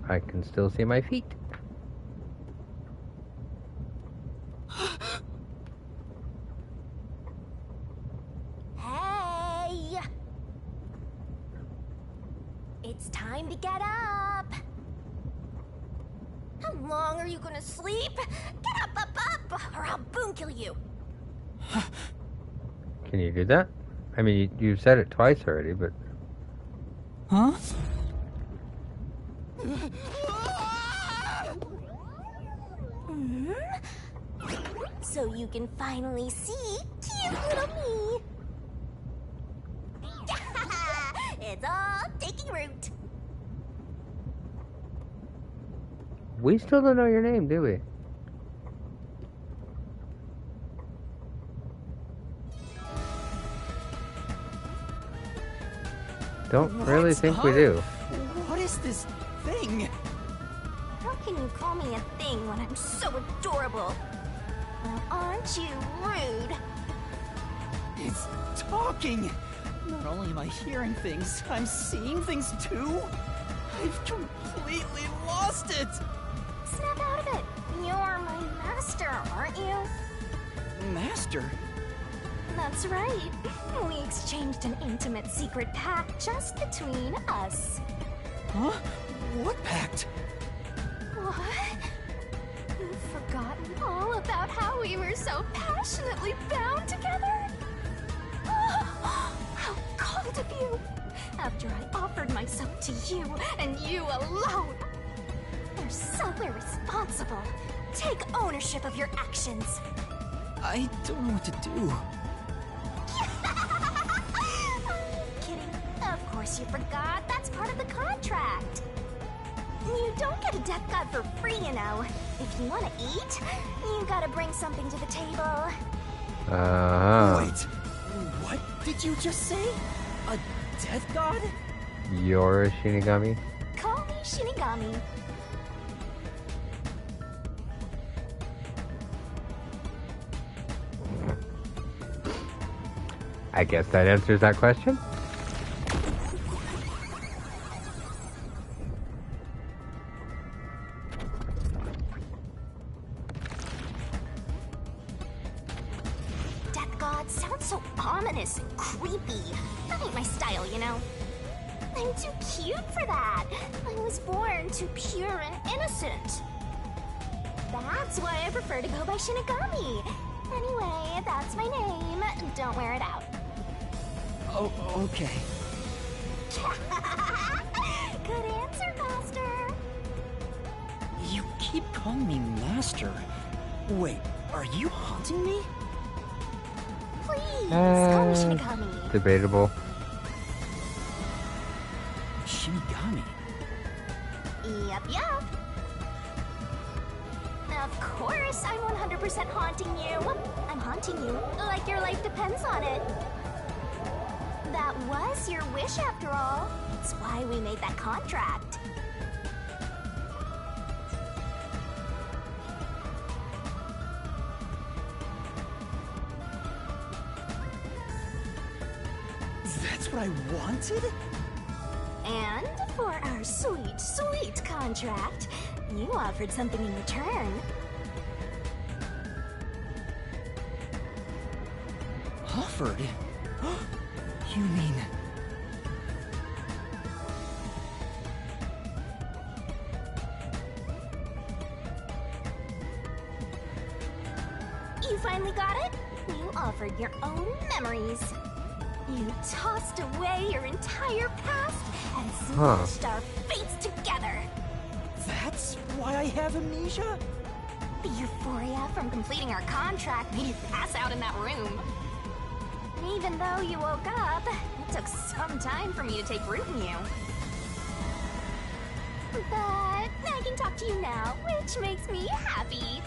I can still see my feet. Hey! It's time to get up! How long are you gonna sleep? Get up, or I'll boom kill you! Can you do that? I mean, you've said it twice already, but... Huh? So you can finally see cute little me! It's all taking root! We still don't know your name, do we? Don't really think we do. What is this thing? How can you call me a thing when I'm so adorable? Well, aren't you rude? It's talking. Not only am I hearing things, I'm seeing things too? I've completely lost it! Snap out of it! You're my master, aren't you? Master? That's right. We exchanged an intimate secret pact just between us. Huh? What pact? What? You've forgotten all about how we were so passionately bound together? How cold of you! After I offered myself to you, and you alone! You're so irresponsible. Take ownership of your actions. I don't know what to do. I'm kidding. Of course you forgot. That's part of the contract. You don't get a death god for free, you know. If you want to eat, you gotta bring something to the table. Wait, what did you just say? A death god? You're a Shinigami? Call me Shinigami. I guess that answers that question. Death god sounds so ominous and creepy. That ain't my style, you know. I'm too cute for that. I was born too pure and innocent. That's why I prefer to go by Shinigami. Anyway, that's my name. Don't wear it out. Oh, okay. Good answer, Master. You keep calling me Master. Wait, are you haunting me? Please, call me Shinigami. Debatable. Shinigami? Yup. Of course, I'm 100% haunting you. I'm haunting you like your life depends on it. That was your wish after all. It's why we made that contract. That's what I wanted? And for our sweet, sweet contract, you offered something in return. Offered? You mean... You finally got it? You offered your own memories. You tossed away your entire past and smashed our fates together. That's why I have amnesia? The euphoria from completing our contract made you pass out in that room. Even though you woke up, it took some time for me to take root in you. But I can talk to you now, which makes me happy.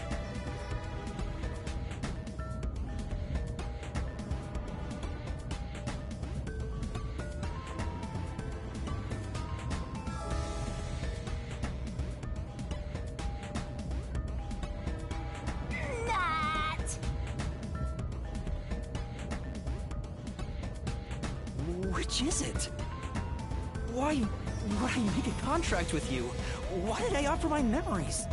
Which is it? Why would I make a contract with you? Why did I offer my memories?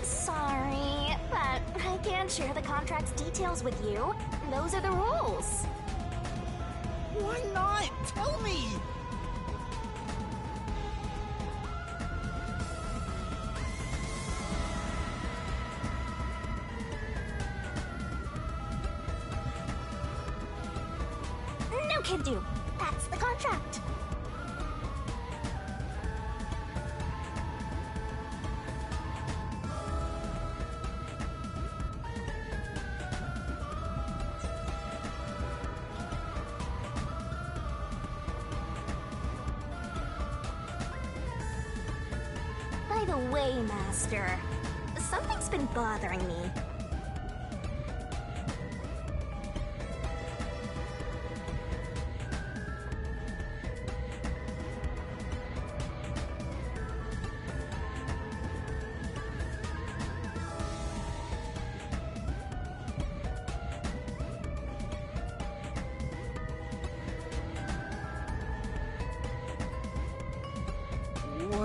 Sorry, but I can't share the contract's details with you. Those are the rules. Why not? Tell me! No can do. That's the contract. By the way, Master, something's been bothering me.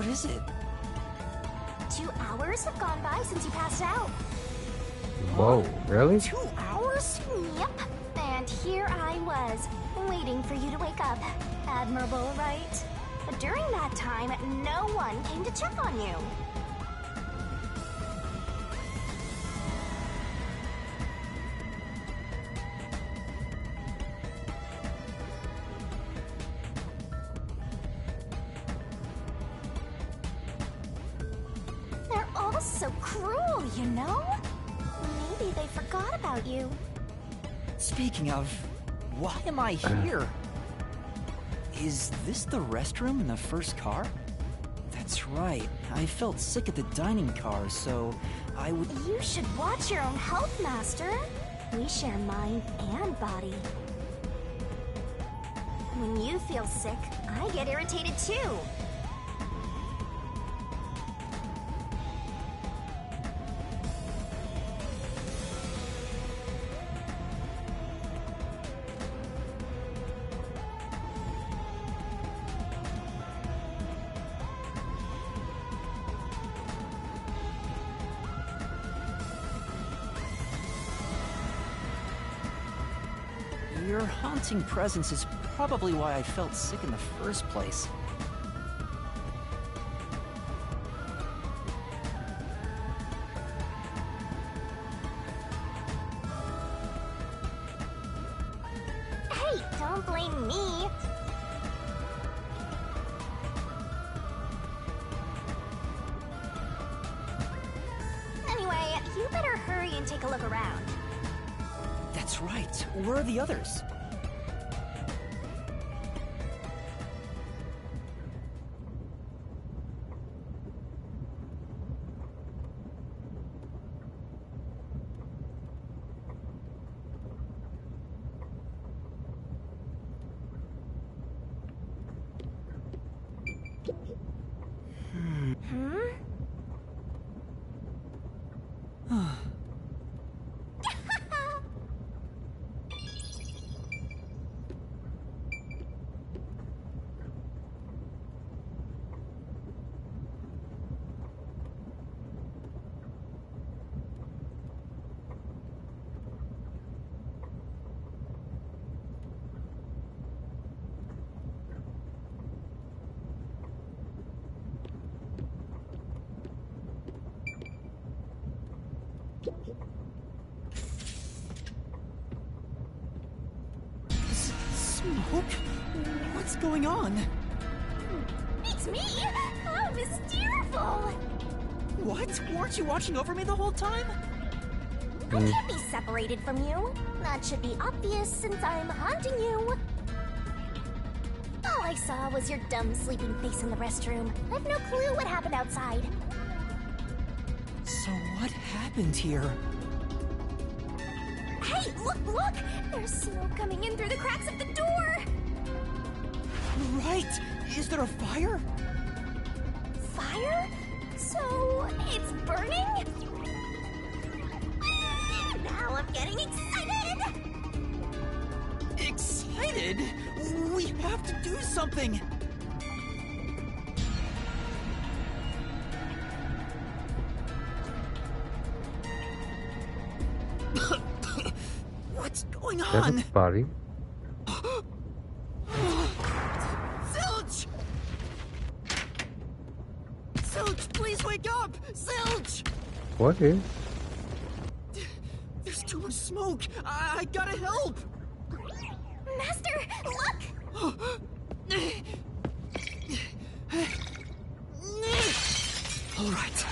What is it? 2 hours have gone by since you passed out. Whoa, really? 2 hours? Yep. And here I was, waiting for you to wake up. Admirable, right? But during that time, no one came to check on you. They're all so cruel, you know? Maybe they forgot about you. Speaking of, why am I here? Is this the restroom in the first car? That's right. I felt sick at the dining car, so I would... You should watch your own health, Master. We share mind and body. When you feel sick, I get irritated too. Your haunting presence is probably why I felt sick in the first place. Hey, don't blame me. Anyway, you better hurry and take a look around. That's right. Where are the others? Smoke? What's going on? It's me! How mysterious! What? Weren't you watching over me the whole time? I can't be separated from you. That should be obvious since I'm haunting you. All I saw was your dumb sleeping face in the restroom. I've no clue what happened outside. So what happened here? Hey, look! There's smoke coming in through the cracks of the door! Right! Is there a fire? Fire? So, it's burning? Now I'm getting excited! Excited? We have to do something! What's going on? Devin's body. Zilch! Zilch, please wake up! Zilch! What is? There's too much smoke! I gotta help! Master, look! All right.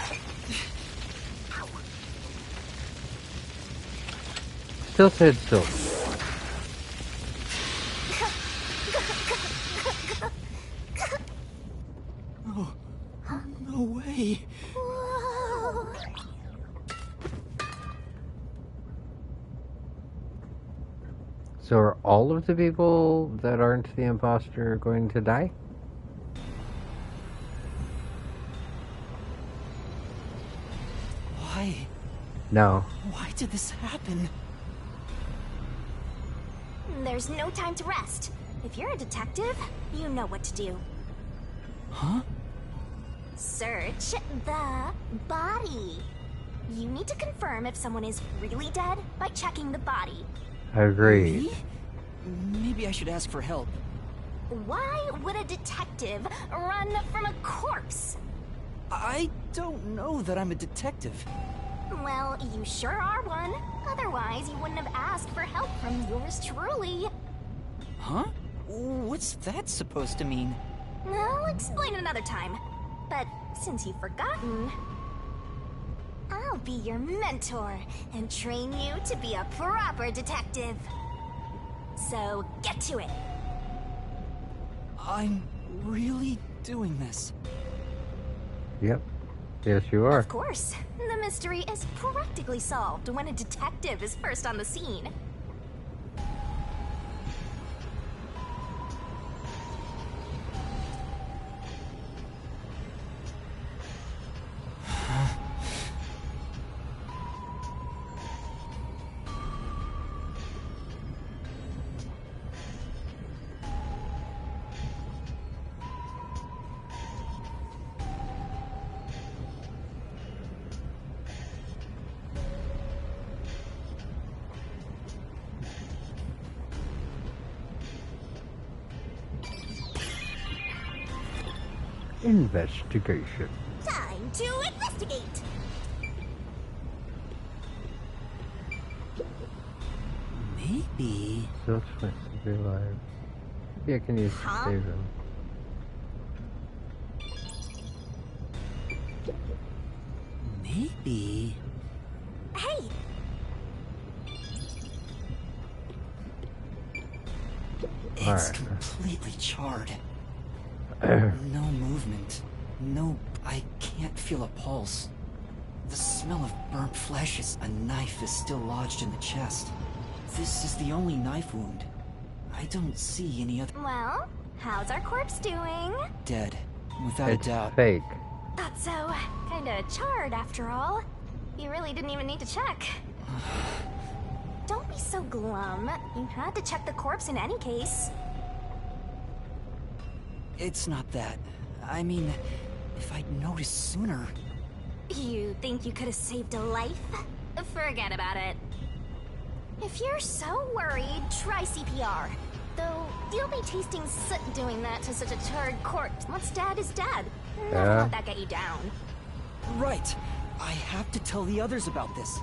Still said still. Oh, no way. Whoa. So are all of the people that aren't the imposter going to die? Why? No. Why did this happen? There's no time to rest. If you're a detective, you know what to do. Huh? Search the body. You need to confirm if someone is really dead by checking the body. Agreed. Me? Maybe I should ask for help. Why would a detective run from a corpse? I don't know that I'm a detective. Well, you sure are one. Otherwise, you wouldn't have asked for help from yours truly. Huh? What's that supposed to mean? I'll explain another time. But since you've forgotten, I'll be your mentor and train you to be a proper detective. So get to it. I'm really doing this. Yep. Yes, you are. Of course. The mystery is practically solved when a detective is first on the scene. Investigation. Time to investigate. Maybe. Still twice to be alive. Yeah, can you Huh? save him? Maybe. Hey, It's Alright. completely charred. No movement. No, I can't feel a pulse. The smell of burnt flesh is a knife is still lodged in the chest. This is the only knife wound. I don't see any other. well, how's our corpse doing? Dead, without It's a doubt. fake. Thought so. Kinda charred after all. You really didn't even need to check. Don't be so glum. You had to check the corpse in any case. It's not that. I mean, if I'd noticed sooner. You think you could have saved a life? Forget about it. If you're so worried, try CPR. Though, you'll be tasting soot doing that to such a charred corpse. What's dead is dead. Never Yeah. let that get you down. Right. I have to tell the others about this.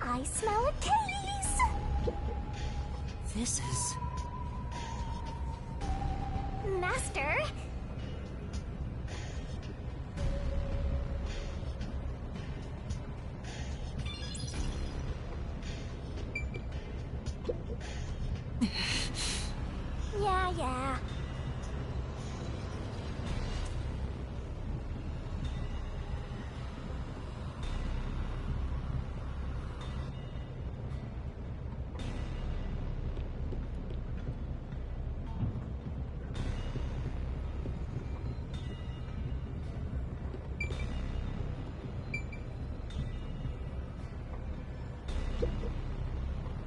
I smell a case! This is... Master? Yeah.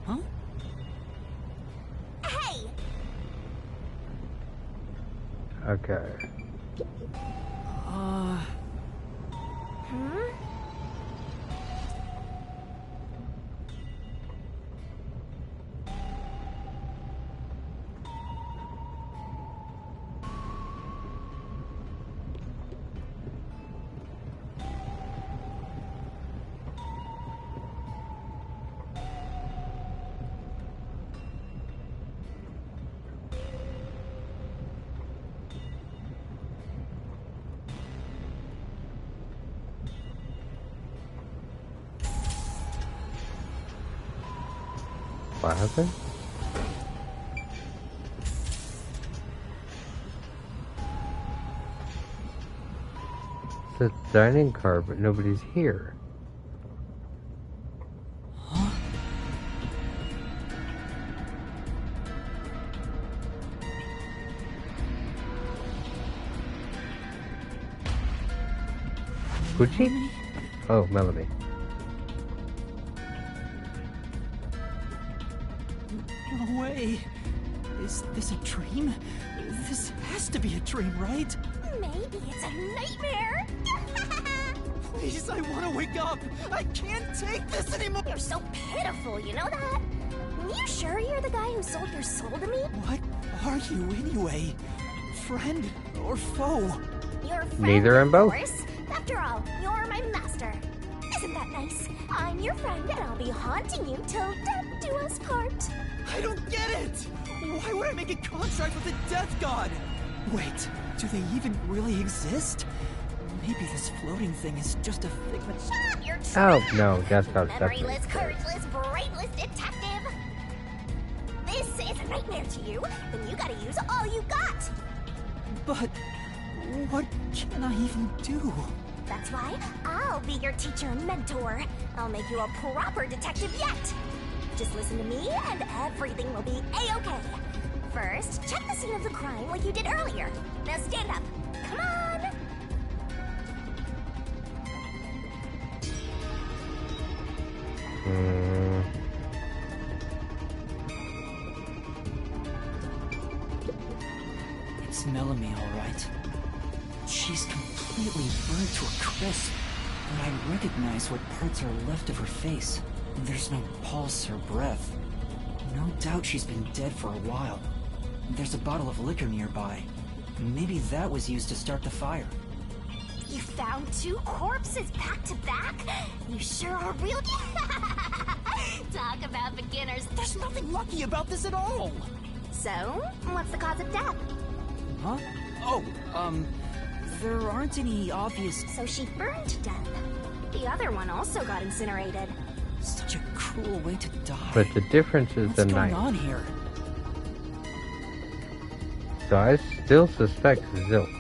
Huh? Hey! Okay. Hmm? What happened? It's a dining car, but nobody's here. Gucci? Oh, Melanie. No way. Is this a dream? This has to be a dream, right? Maybe it's a nightmare. Please, I want to wake up. I can't take this anymore. You're so pitiful, you know that? You sure you're the guy who sold your soul to me? What are you anyway? Friend or foe? You're a friend, Neither and both. of course. After all, you're my master. Isn't that nice? I'm your friend and I'll be haunting you till death do us part. I don't get it! Why would I make a contract with a death god? Wait, do they even really exist? Maybe this floating thing is just a figment. Shut up, you're Oh, trapped. no, that's not Memoryless, courageless, brainless detective. This is a nightmare to you, then you gotta use all you got. But what can I even do? That's why I'll be your teacher and mentor. I'll make you a proper detective yet. Just listen to me and everything will be A-okay. First, check the scene of the crime like you did earlier. Now stand up. Come on! It's Melanie, all right. She's completely burned to a crisp, but I recognize what parts are left of her face. There's no pulse or breath. No doubt she's been dead for a while. There's a bottle of liquor nearby. Maybe that was used to start the fire. You found 2 corpses back to back? You sure are real. Talk about beginners. There's nothing lucky about this at all! So, what's the cause of death? Huh? Oh, there aren't any obvious... So she burned to death. The other one also got incinerated. Such a cruel way to die. But the difference is What's the going knife. on here? So I still suspect Zilch.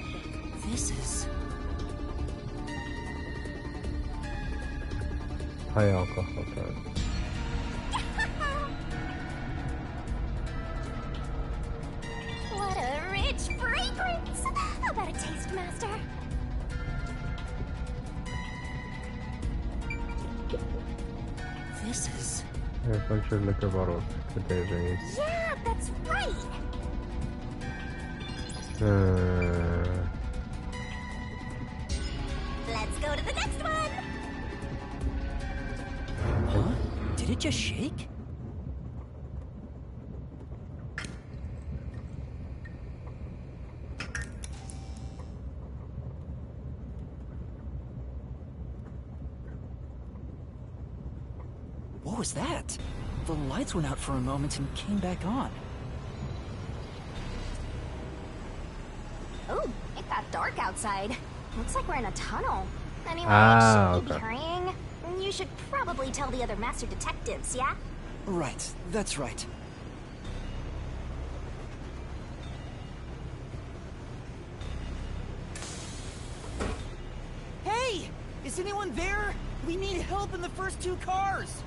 This is... High alcohol drugs. What a rich fragrance! How about a taste, Master? This is... There's a bunch of liquor bottles. Could they be? Yeah, that's right! Let's go to the next one! Huh? Did it just shake? What was that? The lights went out for a moment and came back on. Ooh, it got dark outside. Looks like we're in a tunnel. Anyway, Ah, should we be okay. hurrying? You should probably tell the other master detectives, yeah? Right, that's right. Hey! Is anyone there? We need help in the first 2 cars!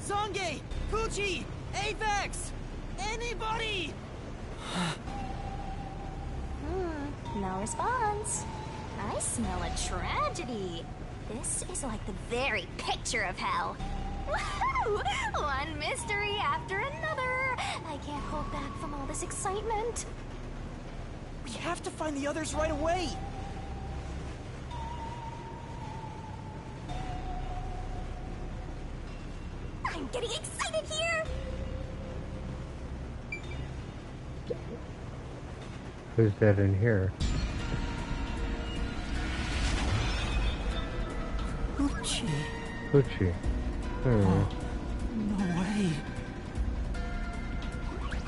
Zange! Pucci! Apex! Anybody! No response. I smell a tragedy. This is like the very picture of hell. Woohoo! One mystery after another. I can't hold back from all this excitement. We have to find the others right away! I'm getting excited here! Who's dead in here? Pucci. Pucci. No way.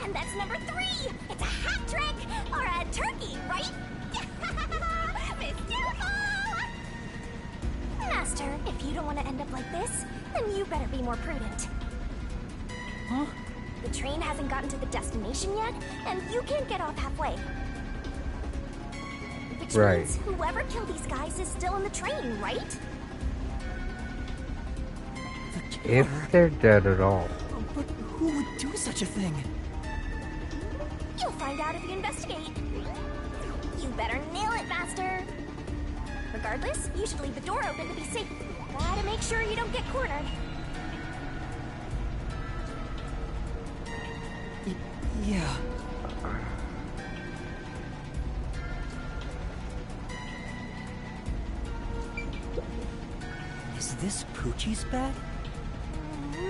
And that's number 3! It's a hat trick! Or a turkey, right? Mystical! Master, if you don't want to end up like this, then you better be more prudent. Huh? The train hasn't gotten to the destination yet, and you can't get off halfway. Which Right. means whoever killed these guys is still in the train, right? The If killer. they're dead at all. But who would do such a thing? You'll find out if you investigate. You better nail it, Master. Regardless, you should leave the door open to be safe. Gotta make sure you don't get cornered. Yeah. this Poochie's bag?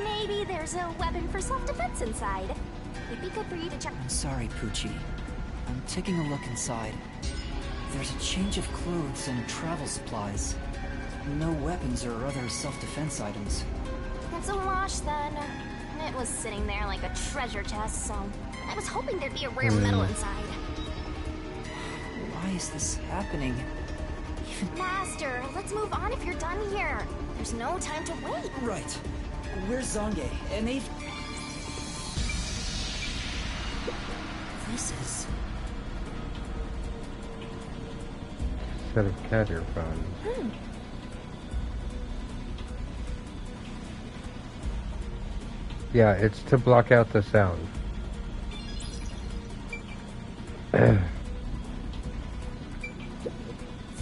Maybe there's a weapon for self-defense inside. It'd be good for you to check. I'm sorry, Poochie. I'm taking a look inside. There's a change of clothes and travel supplies. No weapons or other self-defense items. It's a wash then. It was sitting there like a treasure chest, so I was hoping there'd be a rare metal inside. Why is this happening? Master, let's move on if you're done here. There's no time to wait. Right. Where's Zange? And they've... This is... Set of cat earphones. Yeah, it's to block out the sound.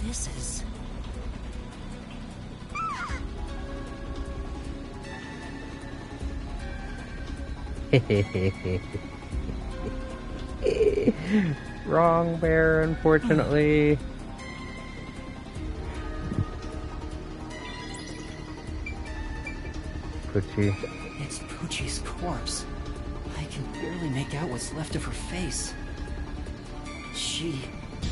This is... Wrong bear, unfortunately. Poochie. It's Poochie's corpse. I can barely make out what's left of her face. She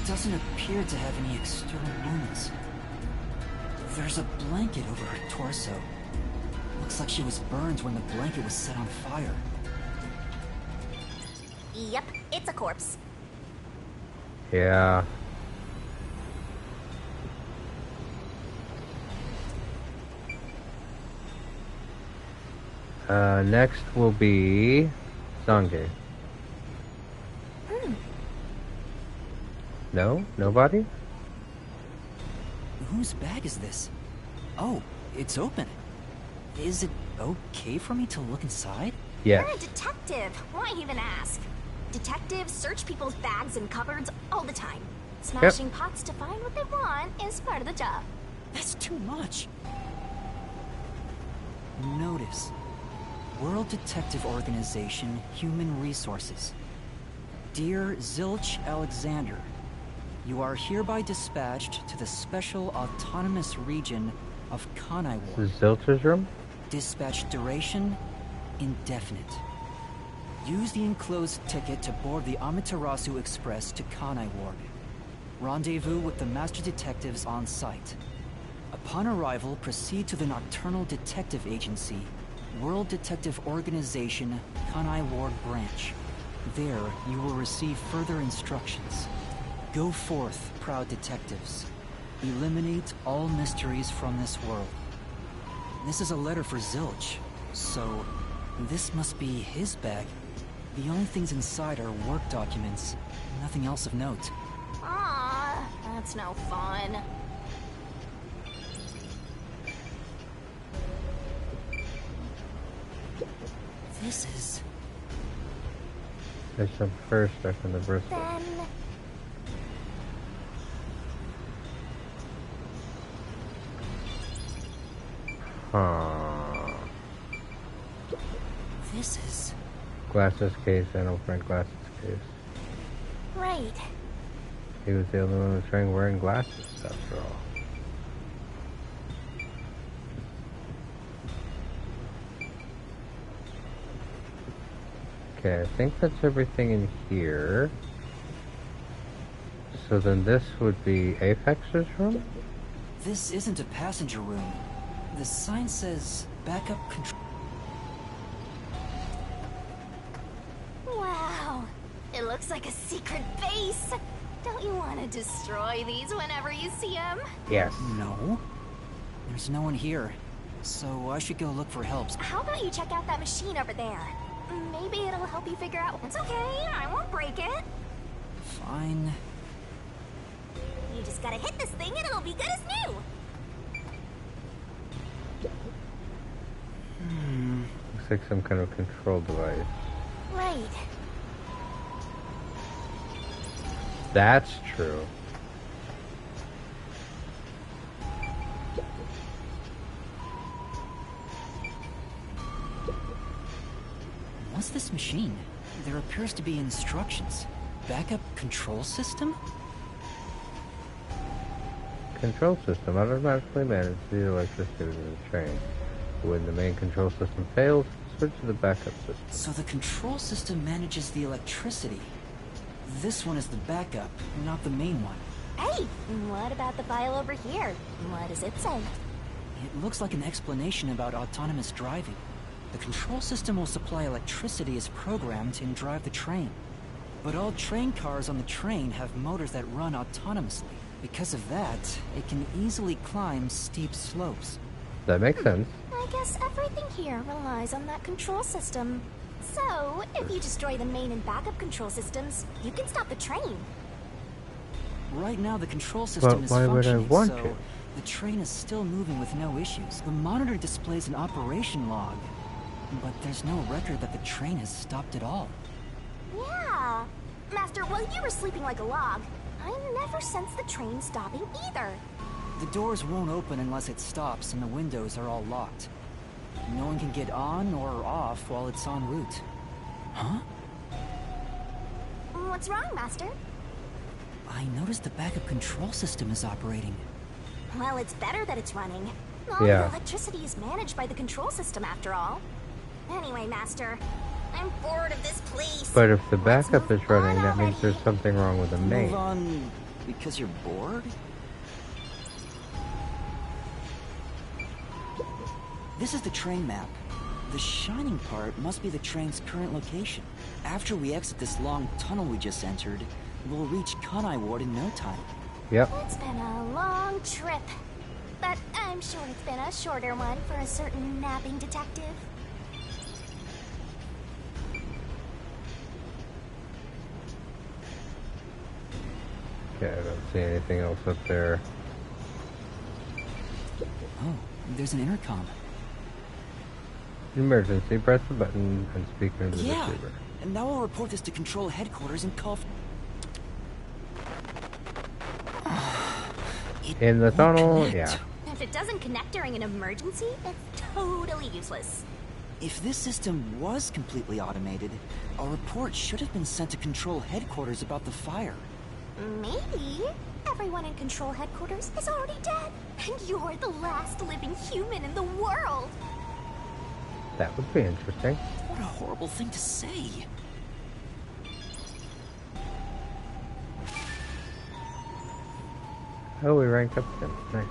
doesn't appear to have any external movements. There's a blanket over her torso. Looks like she was burned when the blanket was set on fire. Yep, it's a corpse. Yeah. Next will be Zange. No? Nobody? Whose bag is this? Oh, it's open. Is it okay for me to look inside? Yes. You're a detective. Why even ask? Detectives search people's bags and cupboards all the time. Smashing pots to find what they want is part of the job. That's too much. Notice. World Detective Organization, Human Resources. Dear Zilch Alexander, you are hereby dispatched to the Special Autonomous Region of Kanai This Ward. is Zilch's room? Dispatch duration, indefinite. Use the enclosed ticket to board the Amaterasu Express to Kanai Ward. Rendezvous with the Master Detectives on site. Upon arrival, proceed to the Nocturnal Detective Agency, World Detective Organization, Kanai Ward Branch. There, you will receive further instructions. Go forth, proud detectives. Eliminate all mysteries from this world. This is a letter for Zilch, so this must be his bag. The only things inside are work documents, nothing else of note. Aw, that's no fun. This is... There's some first stuff in the bristle. Then Huh. This is... Glasses case, and old friend glasses case. right. He was the only one who was trying wearing glasses, after all. Okay, I think that's everything in here. So then this would be Apex's room? This isn't a passenger room. The sign says backup control. Wow, it looks like a secret base. Don't you want to destroy these whenever you see them? Yes. No. There's no one here, so I should go look for help. How about you check out that machine over there? Maybe it'll help you figure out. It's okay, I won't break it. Fine. You just gotta hit this thing and it'll be good as new. Looks like some kind of control device. Right. That's true. What's this machine? There appears to be instructions. Backup control system? control system automatically manages the electricity of the train. When the main control system fails, switch to the backup system. So the control system manages the electricity. This one is the backup, not the main one. Hey, what about the file over here? What does it say? It looks like an explanation about autonomous driving. The control system will supply electricity as programmed and drive the train. But all train cars on the train have motors that run autonomously. Because of that, it can easily climb steep slopes. That makes sense. I guess everything here relies on that control system. So, if you destroy the main and backup control systems, you can stop the train. Right now, the control system is why would I functioning, want so to? the train is still moving with no issues. The monitor displays an operation log, but there's no record that the train has stopped at all. Yeah. Master, while you were sleeping like a log, I never sensed the train stopping either. The doors won't open unless it stops, and the windows are all locked. No one can get on or off while it's en route. Huh? What's wrong, Master? I noticed the backup control system is operating. Well, it's better that it's running. All Yeah. the electricity is managed by the control system, after all. Anyway, Master, I'm bored of this place. But if the Let's backup move is running, on that means already. there's something wrong with the main. Move on because you're bored? This is the train map. The shining part must be the train's current location. After we exit this long tunnel we just entered, we'll reach Kanai Ward in no time. Yep. It's been a long trip. But I'm sure it's been a shorter one for a certain napping detective. Okay, I don't see anything else up there. Oh, there's an intercom. Emergency, press the button and speak into the Yeah, receiver. and now I'll report this to Control Headquarters and call... In the won't tunnel, connect. yeah. If it doesn't connect during an emergency, it's totally useless. If this system was completely automated, a report should have been sent to Control Headquarters about the fire. Maybe everyone in Control Headquarters is already dead, and you're the last living human in the world. That would be interesting. What a horrible thing to say. Oh, we ranked up again. Nice.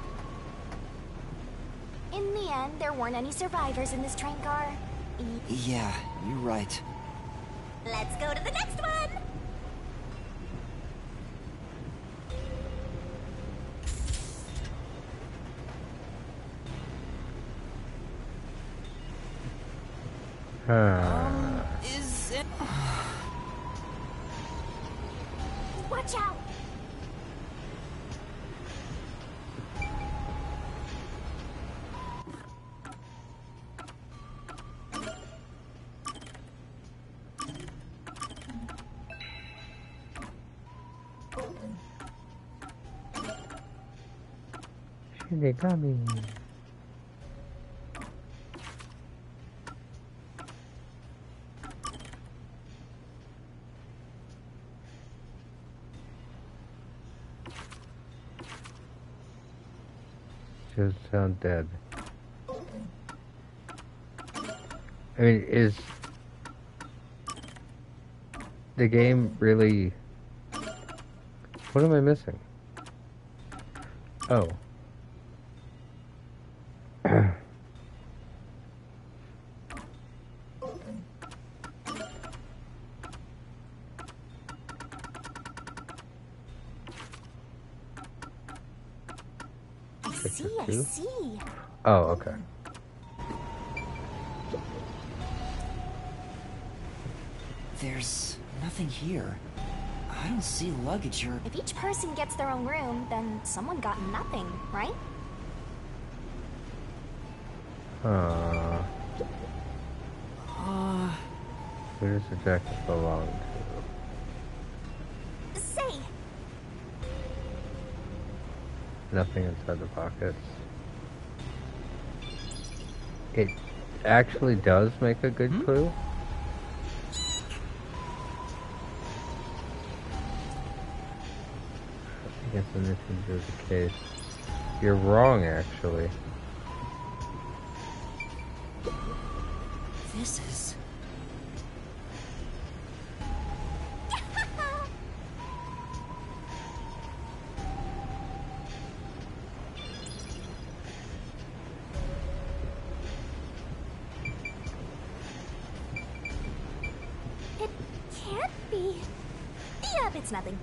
In the end, there weren't any survivors in this train car. Yeah, you're right. Let's go to the next one! Is it... Watch out! Shinigami. She doesn't sound dead. I mean, is the game really... What am I missing? Oh. I see. Oh, okay. There's nothing here. I don't see luggage or... If each person gets their own room, then someone got nothing, right? Where does the jacket belong to? Say, Nothing inside the pockets. It actually does make a good clue. I guess the mission is the case. You're wrong, actually. This is... It can't be. Yep, it's nothing.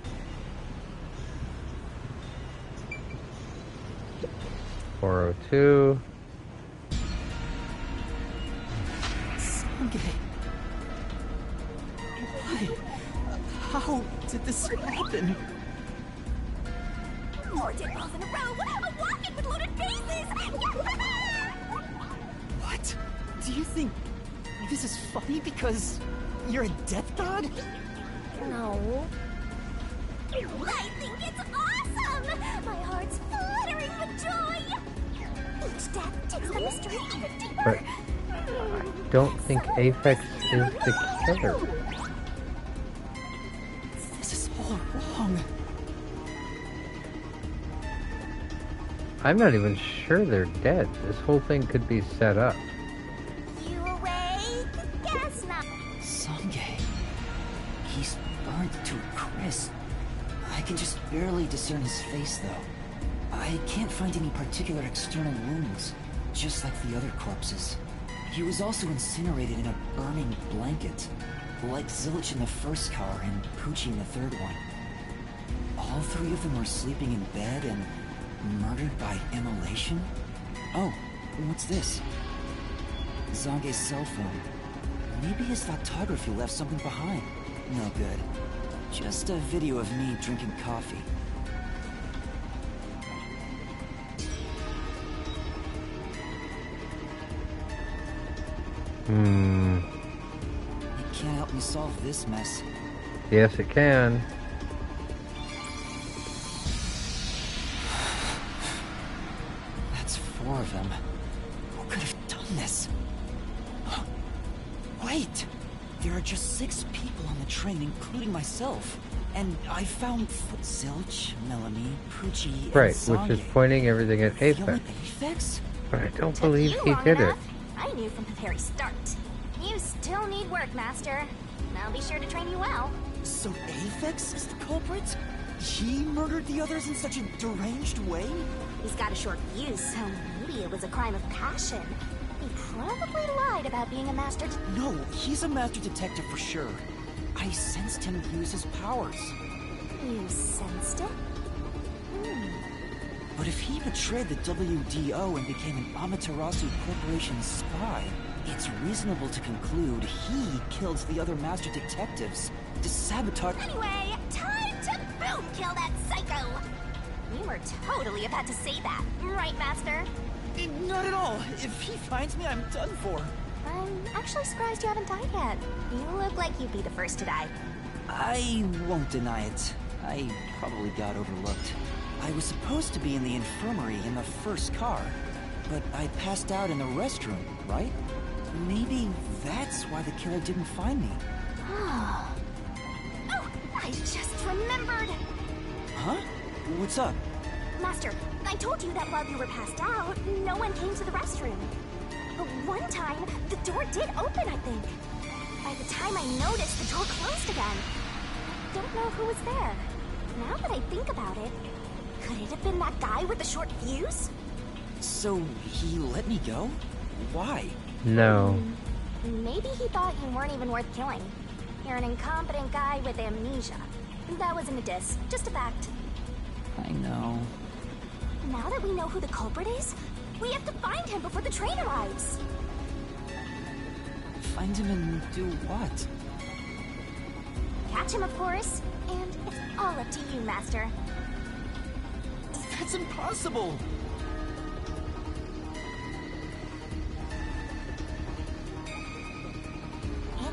$402. Sange. Why? How did this happen? More dead balls in a row! A rocket with loaded bases! What? Do you think this is funny because you're a death god? No. I think it's awesome! My heart's fluttering with joy! Each death takes the mystery even deeper! But I don't think Aphex is the killer. This is all wrong. I'm not even sure they're dead. This whole thing could be set up. You awake? Guess not. Sange. He's burned to a crisp. I can just barely discern his face, though. I can't find any particular external wounds, just like the other corpses. He was also incinerated in a burning blanket, like Zilch in the first car and Poochie in the third one. All three of them were sleeping in bed and murdered by immolation? Oh, what's this? Zange's cell phone. Maybe his photography left something behind. No good. Just a video of me drinking coffee. It can't help me solve this mess. Yes, it can. That's 4 of them. Who could have done this? Wait! There are just 6 people on the train, including myself. And I found Zilch, Melanie, Poochie, and Right, Sange. which is pointing everything at The only Aphex. Aphex? But I don't Took believe you he long did it. enough. I knew from the very start. You still need work, Master. I'll be sure to train you well. So Aphex is the culprit? He murdered the others in such a deranged way? He's got a short fuse, so maybe it was a crime of passion. He probably lied about being a master. No, he's a master detective for sure. I sensed him use his powers. You sensed it? But if he betrayed the WDO and became an Amaterasu Corporation spy, it's reasonable to conclude he killed the other master detectives to sabotage— Anyway, time to boom kill that psycho! You were totally about to say that, right, Master? Not at all. If he finds me, I'm done for. I'm actually surprised you haven't died yet. You look like you'd be the first to die. I won't deny it. I probably got overlooked. I was supposed to be in the infirmary in the first car, but I passed out in the restroom, right? Maybe that's why the killer didn't find me. Oh, I just remembered! Huh? What's up? Master, I told you that while you were passed out, no one came to the restroom. But one time, the door did open, I think. By the time I noticed, the door closed again. I don't know who was there. Now that I think about it, could it have been that guy with the short fuse? So, he let me go? Why? No. Maybe he thought you weren't even worth killing. You're an incompetent guy with amnesia. That wasn't a diss, just a fact. I know. Now that we know who the culprit is, we have to find him before the train arrives. Find him and do what? Catch him, of course. And it's all up to you, Master. That's impossible!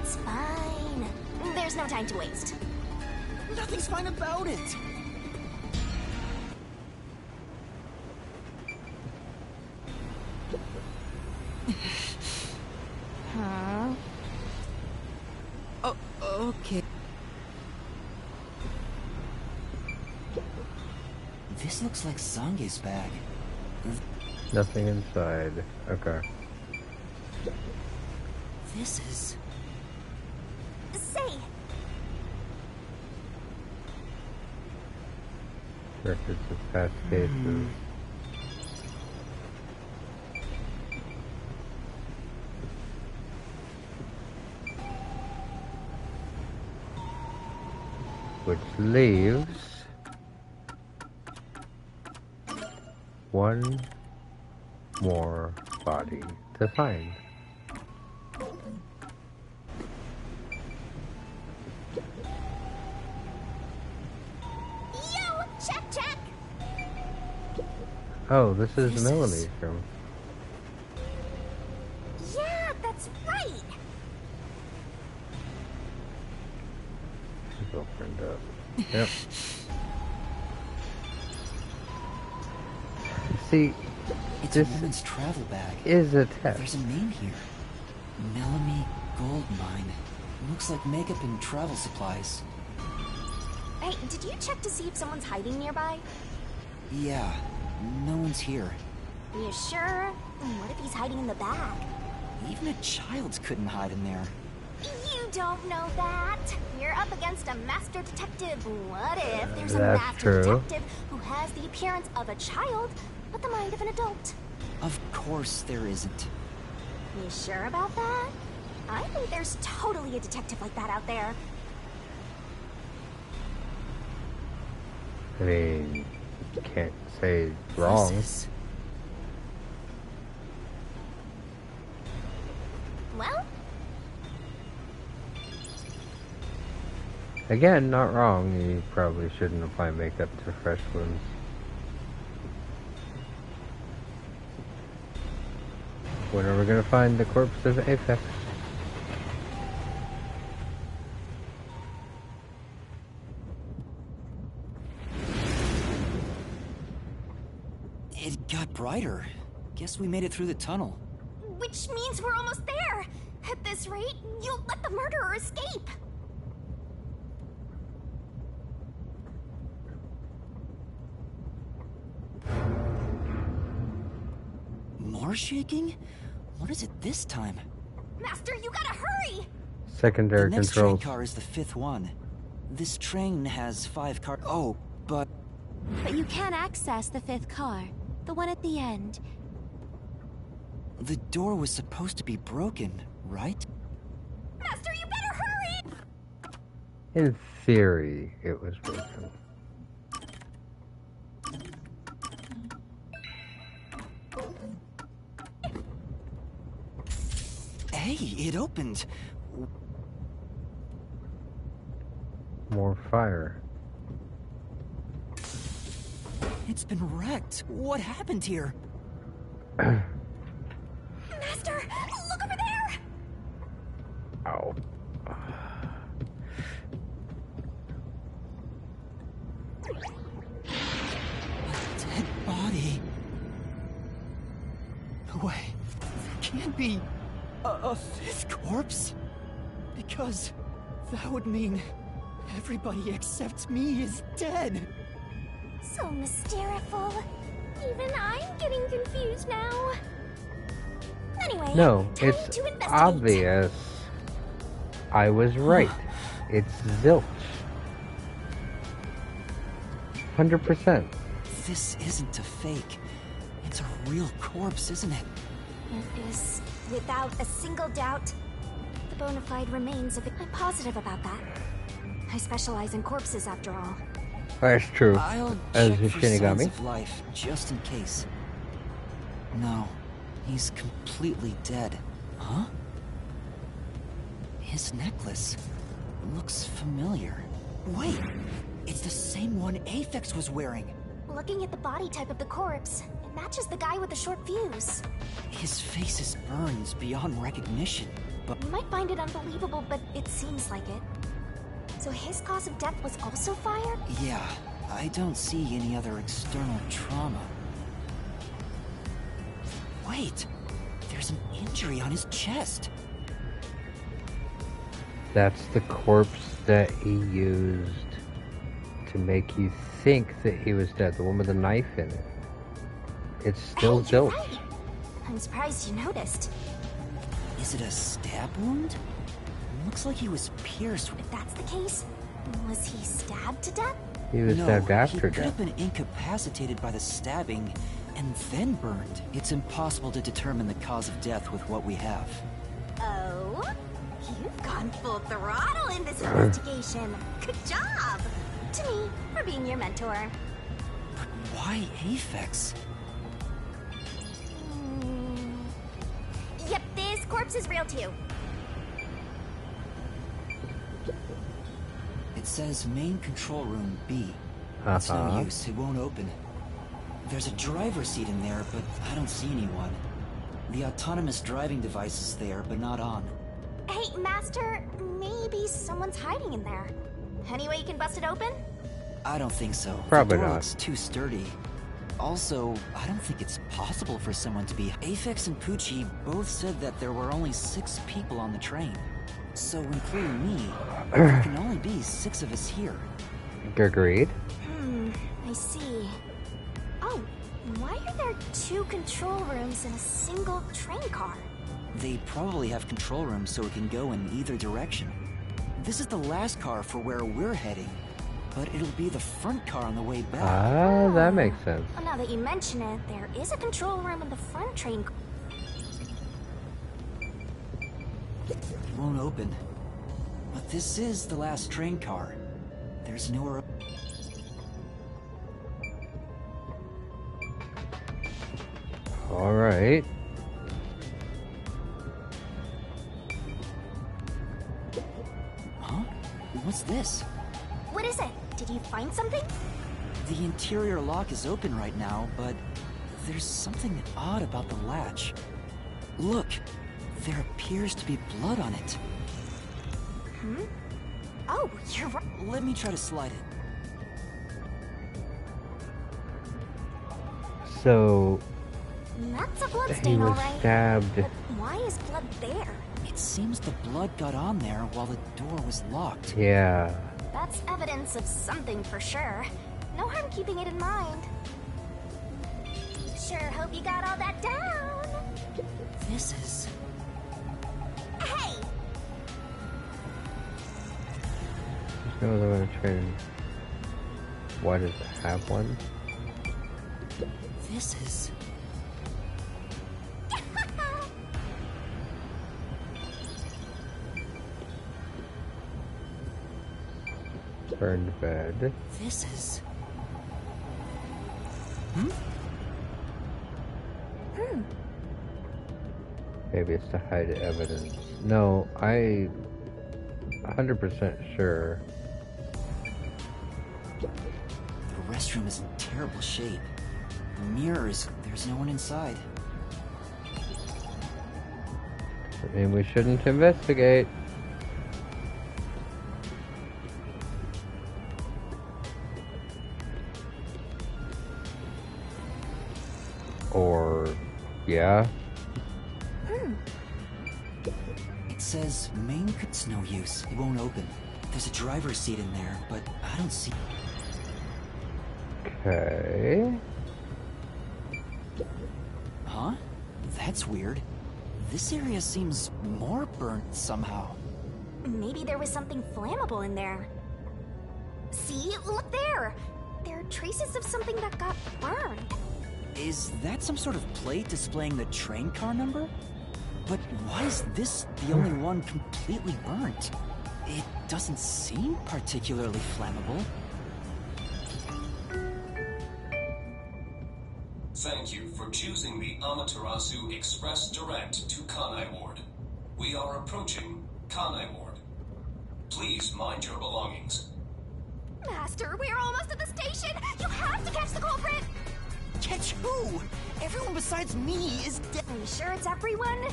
It's fine. There's no time to waste. Nothing's fine about it! Huh? Oh, okay. This looks like Zange's bag. Nothing inside. Okay. This is... Say, Records of past cases. Which leaves one more body to find. yo, check. Oh, this is This Melanie's is- room. Yeah, that's right. She's opened up. Yep. See, It's this a woman's travel bag. is a test. There's a name here. Melanie Goldmine. Looks like makeup and travel supplies. Hey, did you check to see if someone's hiding nearby? Yeah, no one's here. You sure? What if he's hiding in the back? Even a child couldn't hide in there. You don't know that. You're up against a master detective. What if there's a That's master true. detective who has the appearance of a child, but the mind of an adult? Of course there isn't. You sure about that? I think there's totally a detective like that out there. I mean, you can't say wrong. This is... Well, Again, not wrong. You probably shouldn't apply makeup to fresh wounds. When are we gonna find the corpse of Apex? It got brighter. Guess we made it through the tunnel. which means we're almost there. At this rate, you'll let the murderer escape. More shaking? What is it this time? Master, you gotta hurry! Secondary The next train controls. car is the 5th one. This train has 5 cars. Oh, but But you can't access the 5th car. The one at the end. the door was supposed to be broken, right? Master, you better hurry! In theory, it was broken. Hey, it opened. More fire. It's been wrecked. What happened here? Master, look over there! Ow. A dead body. No way. There can't be a 5th corpse. Because that would mean everybody except me is dead. So mysteriful. Even I'm getting confused now. Anyway, No, time it's to investigate. obvious. I was right. It's zilch. 100%. This isn't a fake. It's a real corpse, isn't it? It is, without a single doubt, the bona fide remains of it. I'm positive about that. I specialize in corpses, after all. That's true. I'll As check a for signs Shinigami. of life, just in case. No, he's completely dead. Huh? His necklace looks familiar. Wait, it's the same one Aphex was wearing. Looking at the body type of the corpse, it matches the guy with the short fuse. His face is burned beyond recognition, but You might find it unbelievable, but it seems like it. So his cause of death was also fire? yeah, I don't see any other external trauma. Wait, there's an injury on his chest. That's the corpse that he used to make you think that he was dead. The one with the knife in it. It's still Hey, you're Zilch. right. I'm surprised you noticed. Is it a stab wound? Looks like he was pierced. If that's the case, was he stabbed to death? He was No, stabbed he after could death. have been incapacitated by the stabbing and then burned. It's impossible to determine the cause of death with what we have. Oh? You've gone full throttle in this investigation. Good job! To me, for being your mentor. But why Aphex? Yep, this corpse is real too. It says main control room B. It's no use, it won't open. There's a driver's seat in there, but I don't see anyone. The autonomous driving device is there, but not on. Hey, Master, maybe someone's hiding in there. Any way you can bust it open? I don't think so. Probably the door not. looks too sturdy. Also, I don't think it's possible for someone to be... Aphex and Poochie both said that there were only 6 people on the train. So, including me, there can only be 6 of us here. Agreed. I see. Oh, why are there 2 control rooms in a single train car? They probably have control rooms so it can go in either direction. This is the last car for where we're heading, but it'll be the front car on the way back. Ah, that makes sense. Well, now that you mention it, there is a control room in the front train. It won't open. But this is the last train car. There's nowhere... Alright. Huh? What's this? What is it? Did you find something? The interior lock is open right now, but there's something odd about the latch. Look, there appears to be blood on it. Oh, you're right. Let me try to slide it. So, That's a blood he stain, was alright. stabbed. But why is blood there? It seems the blood got on there while the door was locked. Yeah. That's evidence of something for sure. No harm keeping it in mind. Sure hope you got all that down. This is... Hey! There's no other way to train. Why does it have one? This is... Burned bed. This is... Maybe it's to hide evidence. No, 100% sure. The restroom is in terrible shape. The mirrors, there's no one inside. I mean, we shouldn't investigate. Or, yeah. It says main... It's no use. It won't open. There's a driver's seat in there, but I don't see... Okay. Huh? That's weird. This area seems more burnt somehow. Maybe there was something flammable in there. See? Look there! There are traces of something that got burned. Is that some sort of plate displaying the train car number? But why is this the only one completely burnt? It doesn't seem particularly flammable. Thank you for choosing the Amaterasu Express Direct to Kanai Ward. We are approaching Kanai Ward. Please mind your belongings. Master, we're almost at the station! You have to catch the culprit! Catch who? Everyone besides me is dead. Are you sure it's everyone?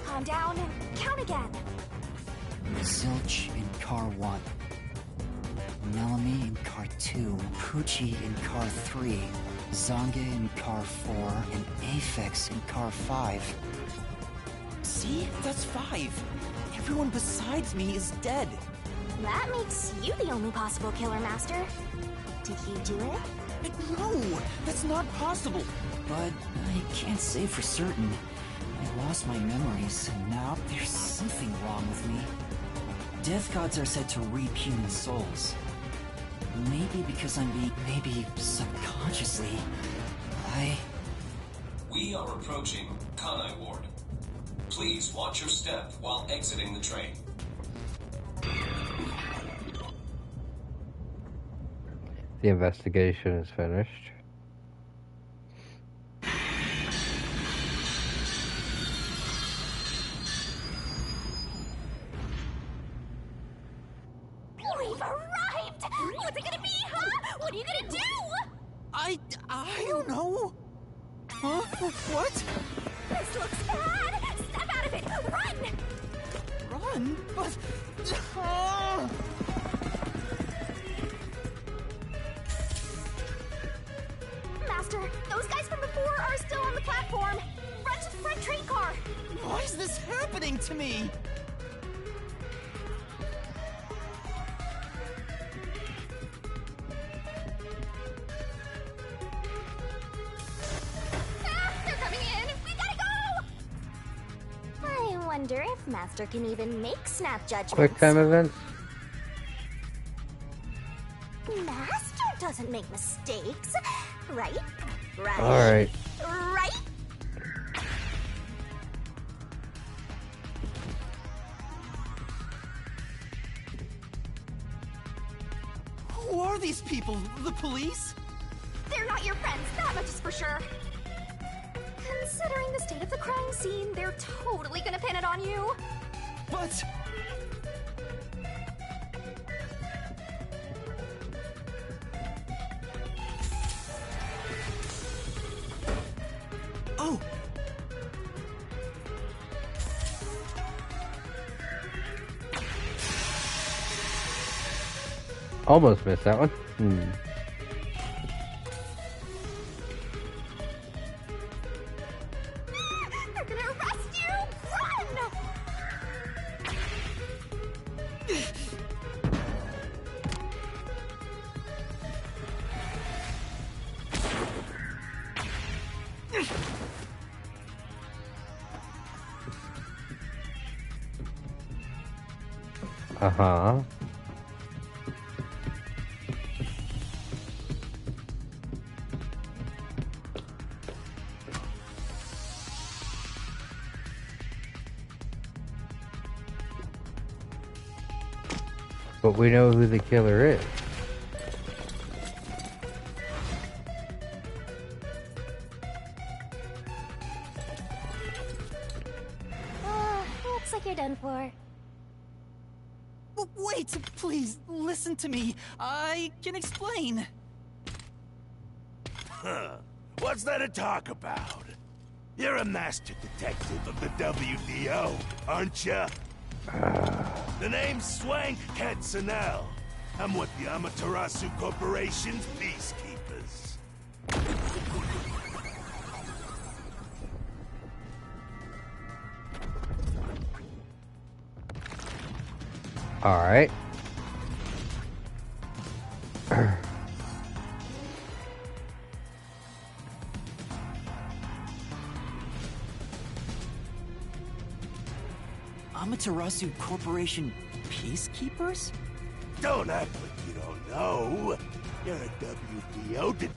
Calm down and count again. Zilch in car 1. Melanie in car 2. Poochie in car 3. Zange in car 4. And Aphex in car 5. See? That's 5. Everyone besides me is dead. That makes you the only possible killer, Master. Did you do it? No! That's not possible! But I can't say for certain. I lost my memories, and now there's something wrong with me. Death gods are said to reap human souls. Maybe because maybe subconsciously, We are approaching Kanai Ward. Please watch your step while exiting the train. The investigation is finished. We've arrived! What's it gonna be, huh? What are you gonna do? I don't know. Huh? What? This looks bad! Step out of it! Run! Run? But... Master, those guys from before are still on the platform. Run to the front train car. Why is this happening to me? They're coming in! We gotta go! I wonder if Master can even make snap judgments. Quick time events. Master doesn't make mistakes, right? Right? Alright. Right? Who are these people? The police? They're not your friends, that much is for sure. Considering the state of the crime scene, they're totally gonna pin it on you. But... Oh! Almost missed that one. They're gonna arrest you! Run! Uh-huh. But we know who the killer is. Looks like you're done for. Wait, please, listen to me. I can explain. Huh. What's there to talk about? You're a master detective of the WDO, aren't you? The name's Swank Katsunel. I'm with the Amaterasu Corporation's peacekeepers. Alright. Amaterasu Corporation peacekeepers? Don't act like you don't know. You're a WDO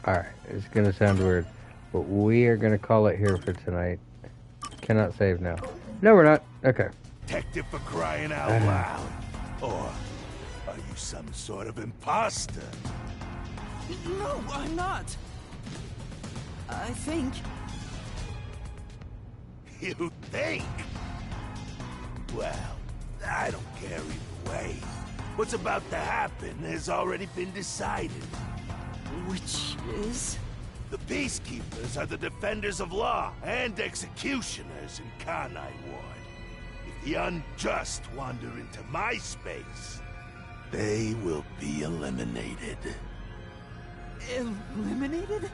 Alright, it's gonna sound weird, but we are gonna call it here for tonight. Cannot save now. No, we're not. Okay. detective for crying out loud. Or are you some sort of imposter? No, I'm not. I think... You think? Well, I don't care either way. What's about to happen has already been decided. Which is? The peacekeepers are the defenders of law and executioners in Kanai Ward. If the unjust wander into my space, they will be eliminated. Eliminated?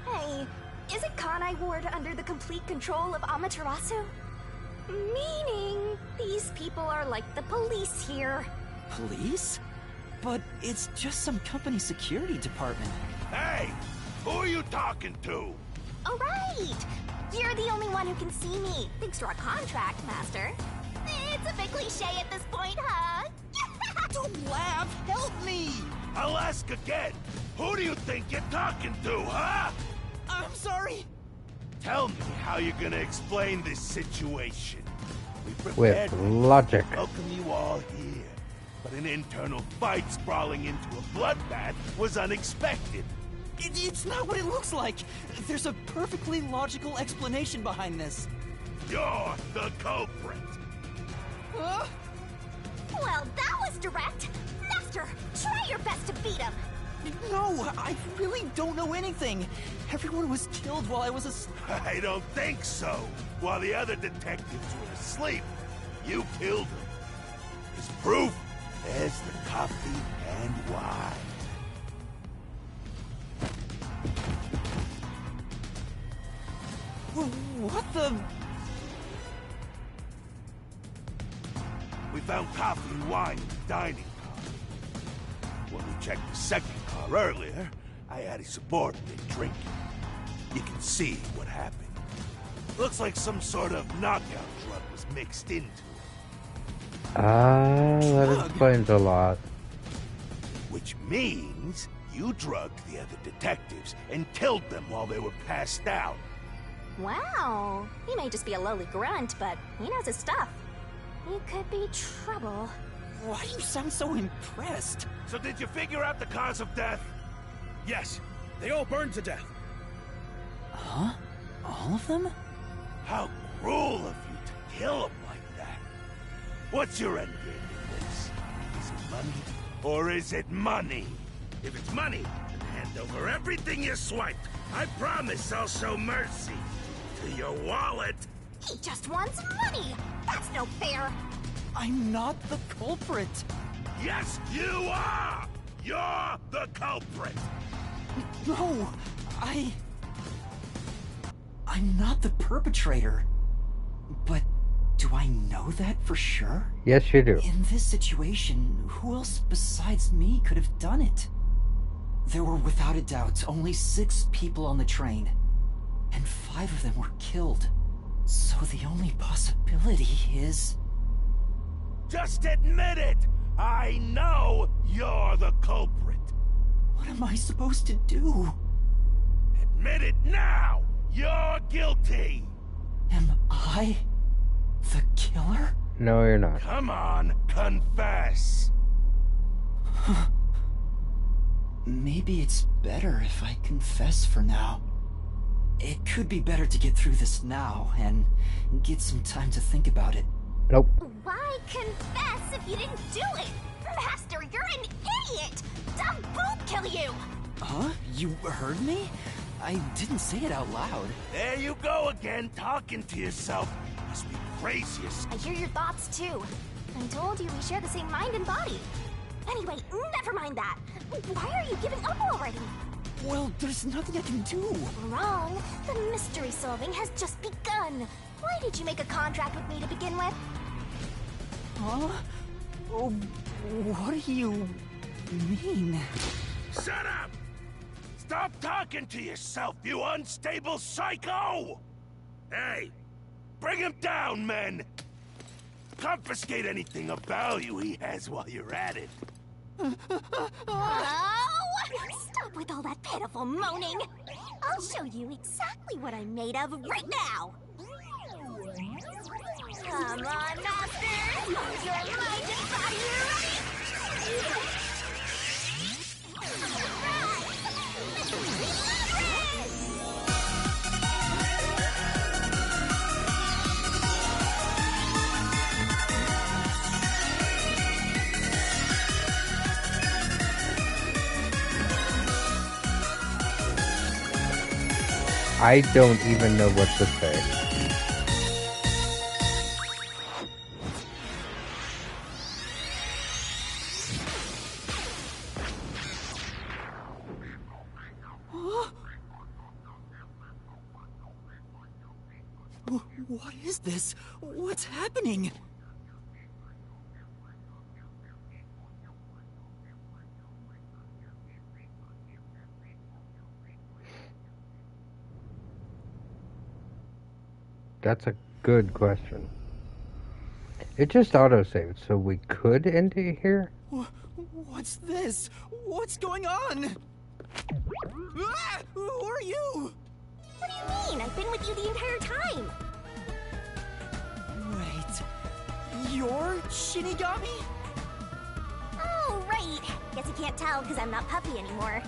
Hey, isn't Kanai Ward under the complete control of Amaterasu? Meaning, these people are like the police here. Police? But it's just some company security department. Hey! Who are you talking to? Oh, right! You're the only one who can see me, thanks to our contract, Master. It's a bit cliche at this point, huh? Don't laugh! Help me! I'll ask again. Who do you think you're talking to, huh? I'm sorry! Tell me how you're gonna explain this situation. We With prepared logic. to welcome you all here, but an internal fight sprawling into a bloodbath was unexpected. It's not what it looks like! There's a perfectly logical explanation behind this. You're the culprit. Huh? Well, that was direct. Master, try your best to beat him. No, I really don't know anything. Everyone was killed while I was asleep. I don't think so. While the other detectives were asleep, you killed them. As proof, there's the coffee and wine. What the... We found coffee and wine in the dining car. When we checked the second car earlier, I added some more to their drinking. You can see what happened. Looks like some sort of knockout drug was mixed into it. That explains a lot. Which means you drugged the other detectives and killed them while they were passed out. Wow. He may just be a lowly grunt, but he knows his stuff. He could be trouble. Why do you sound so impressed? So did you figure out the cause of death? Yes, they all burned to death. Huh? All of them? How cruel of you to kill them like that. What's your end game in this? Is it money or is it money? If it's money, then hand over everything you swiped. I promise I'll show mercy to your wallet. He just wants money. That's no fair. I'm not the culprit. Yes, you are! You're the culprit! No, I'm not the perpetrator. But do I know that for sure? Yes, you do. In this situation, who else besides me could have done it? There were without a doubt only 6 people on the train, and 5 of them were killed. So the only possibility is... Just admit it! I know you're the culprit! What am I supposed to do? Admit it now! You're guilty! Am I the killer? No, you're not. Come on, confess! Maybe it's better if I confess for now. It could be better to get through this now and get some time to think about it. Nope. Why confess if you didn't do it? Master, you're an idiot! Dumb won't kill you! Huh? You heard me? I didn't say it out loud. There you go again, talking to yourself. Must be crazy as... I hear your thoughts, too. I told you we share the same mind and body. Anyway, never mind that. Why are you giving up already? Well, there's nothing I can do. Wrong. The mystery solving has just begun. Why did you make a contract with me to begin with? Huh? Oh, what do you mean? Shut up! Stop talking to yourself, you unstable psycho! Hey, bring him down, men! Confiscate anything of value he has while you're at it. Oh! Stop with all that pitiful moaning. I'll show you exactly what I'm made of right now. Come on, Master! Use your mind and body ready! I don't even know what to say. What is this? What's happening? That's a good question. It just auto-saved, so we could end it here? What's this? What's going on? Ah! Who are you? What do you mean? I've been with you the entire time. Wait, you're Shinigami? Oh, right. Guess you can't tell because I'm not Puffy anymore.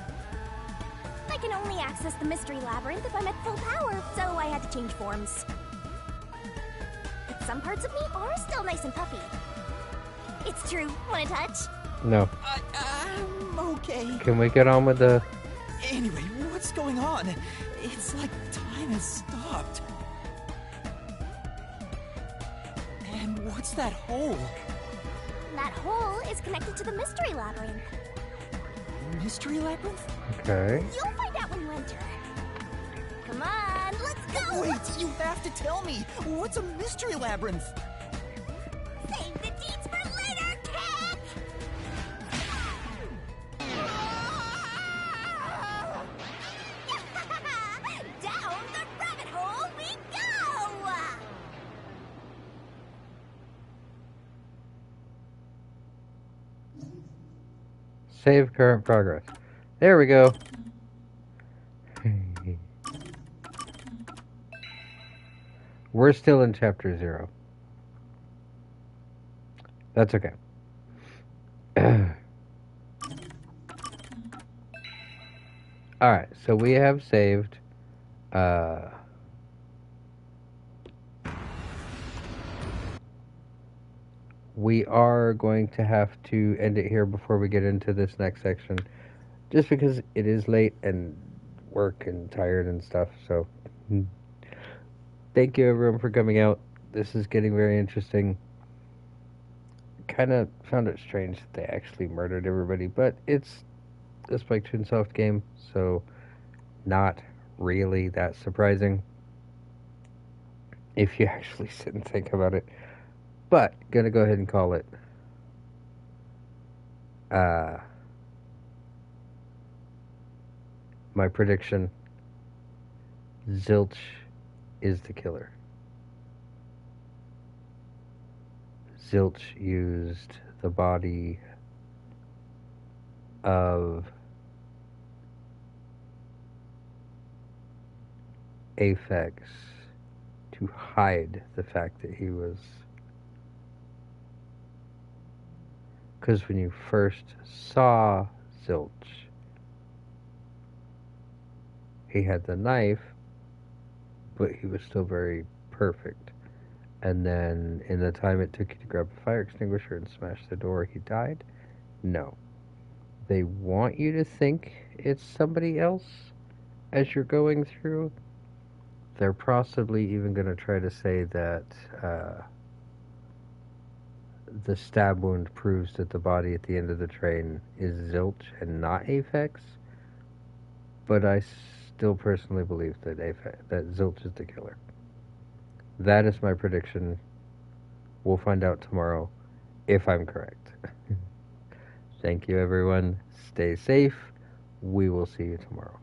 I can only access the Mystery Labyrinth if I'm at full power, so I had to change forms. But some parts of me are still nice and puffy. It's true. Want a touch? No. I'm okay. Can we get on with the... Anyway, what's going on? It's like time has stopped. And what's that hole? That hole is connected to the Mystery Labyrinth. Mystery Labyrinth? Okay. You'll find out when you enter. Come on, let's go! Wait, you have to tell me! What's a Mystery Labyrinth? Save the deets for later, kid! Down the rabbit hole we go! Save current progress. There we go. We're still in chapter 0. That's okay. Alright, so we have saved we are going to have to end it here before we get into this next section, just because it is late and work and tired and stuff. So thank you everyone for coming out. This is getting very interesting. Kind of found it strange that they actually murdered everybody, but it's a Spike Chunsoft game, so not really that surprising if you actually sit and think about it. But gonna go ahead and call it my prediction: Zilch is the killer. Zilch used the body of Aphex to hide the fact that he was... Because when you first saw Zilch, he had the knife, but he was still very perfect. And then, in the time it took you to grab a fire extinguisher and smash the door, he died? No. They want you to think it's somebody else as you're going through. They're possibly even going to try to say that the stab wound proves that the body at the end of the train is Zilch and not Aphex. But I still personally believe that Zilch is the killer. That is my prediction. We'll find out tomorrow if I'm correct. Thank you, everyone. Stay safe. We will see you tomorrow.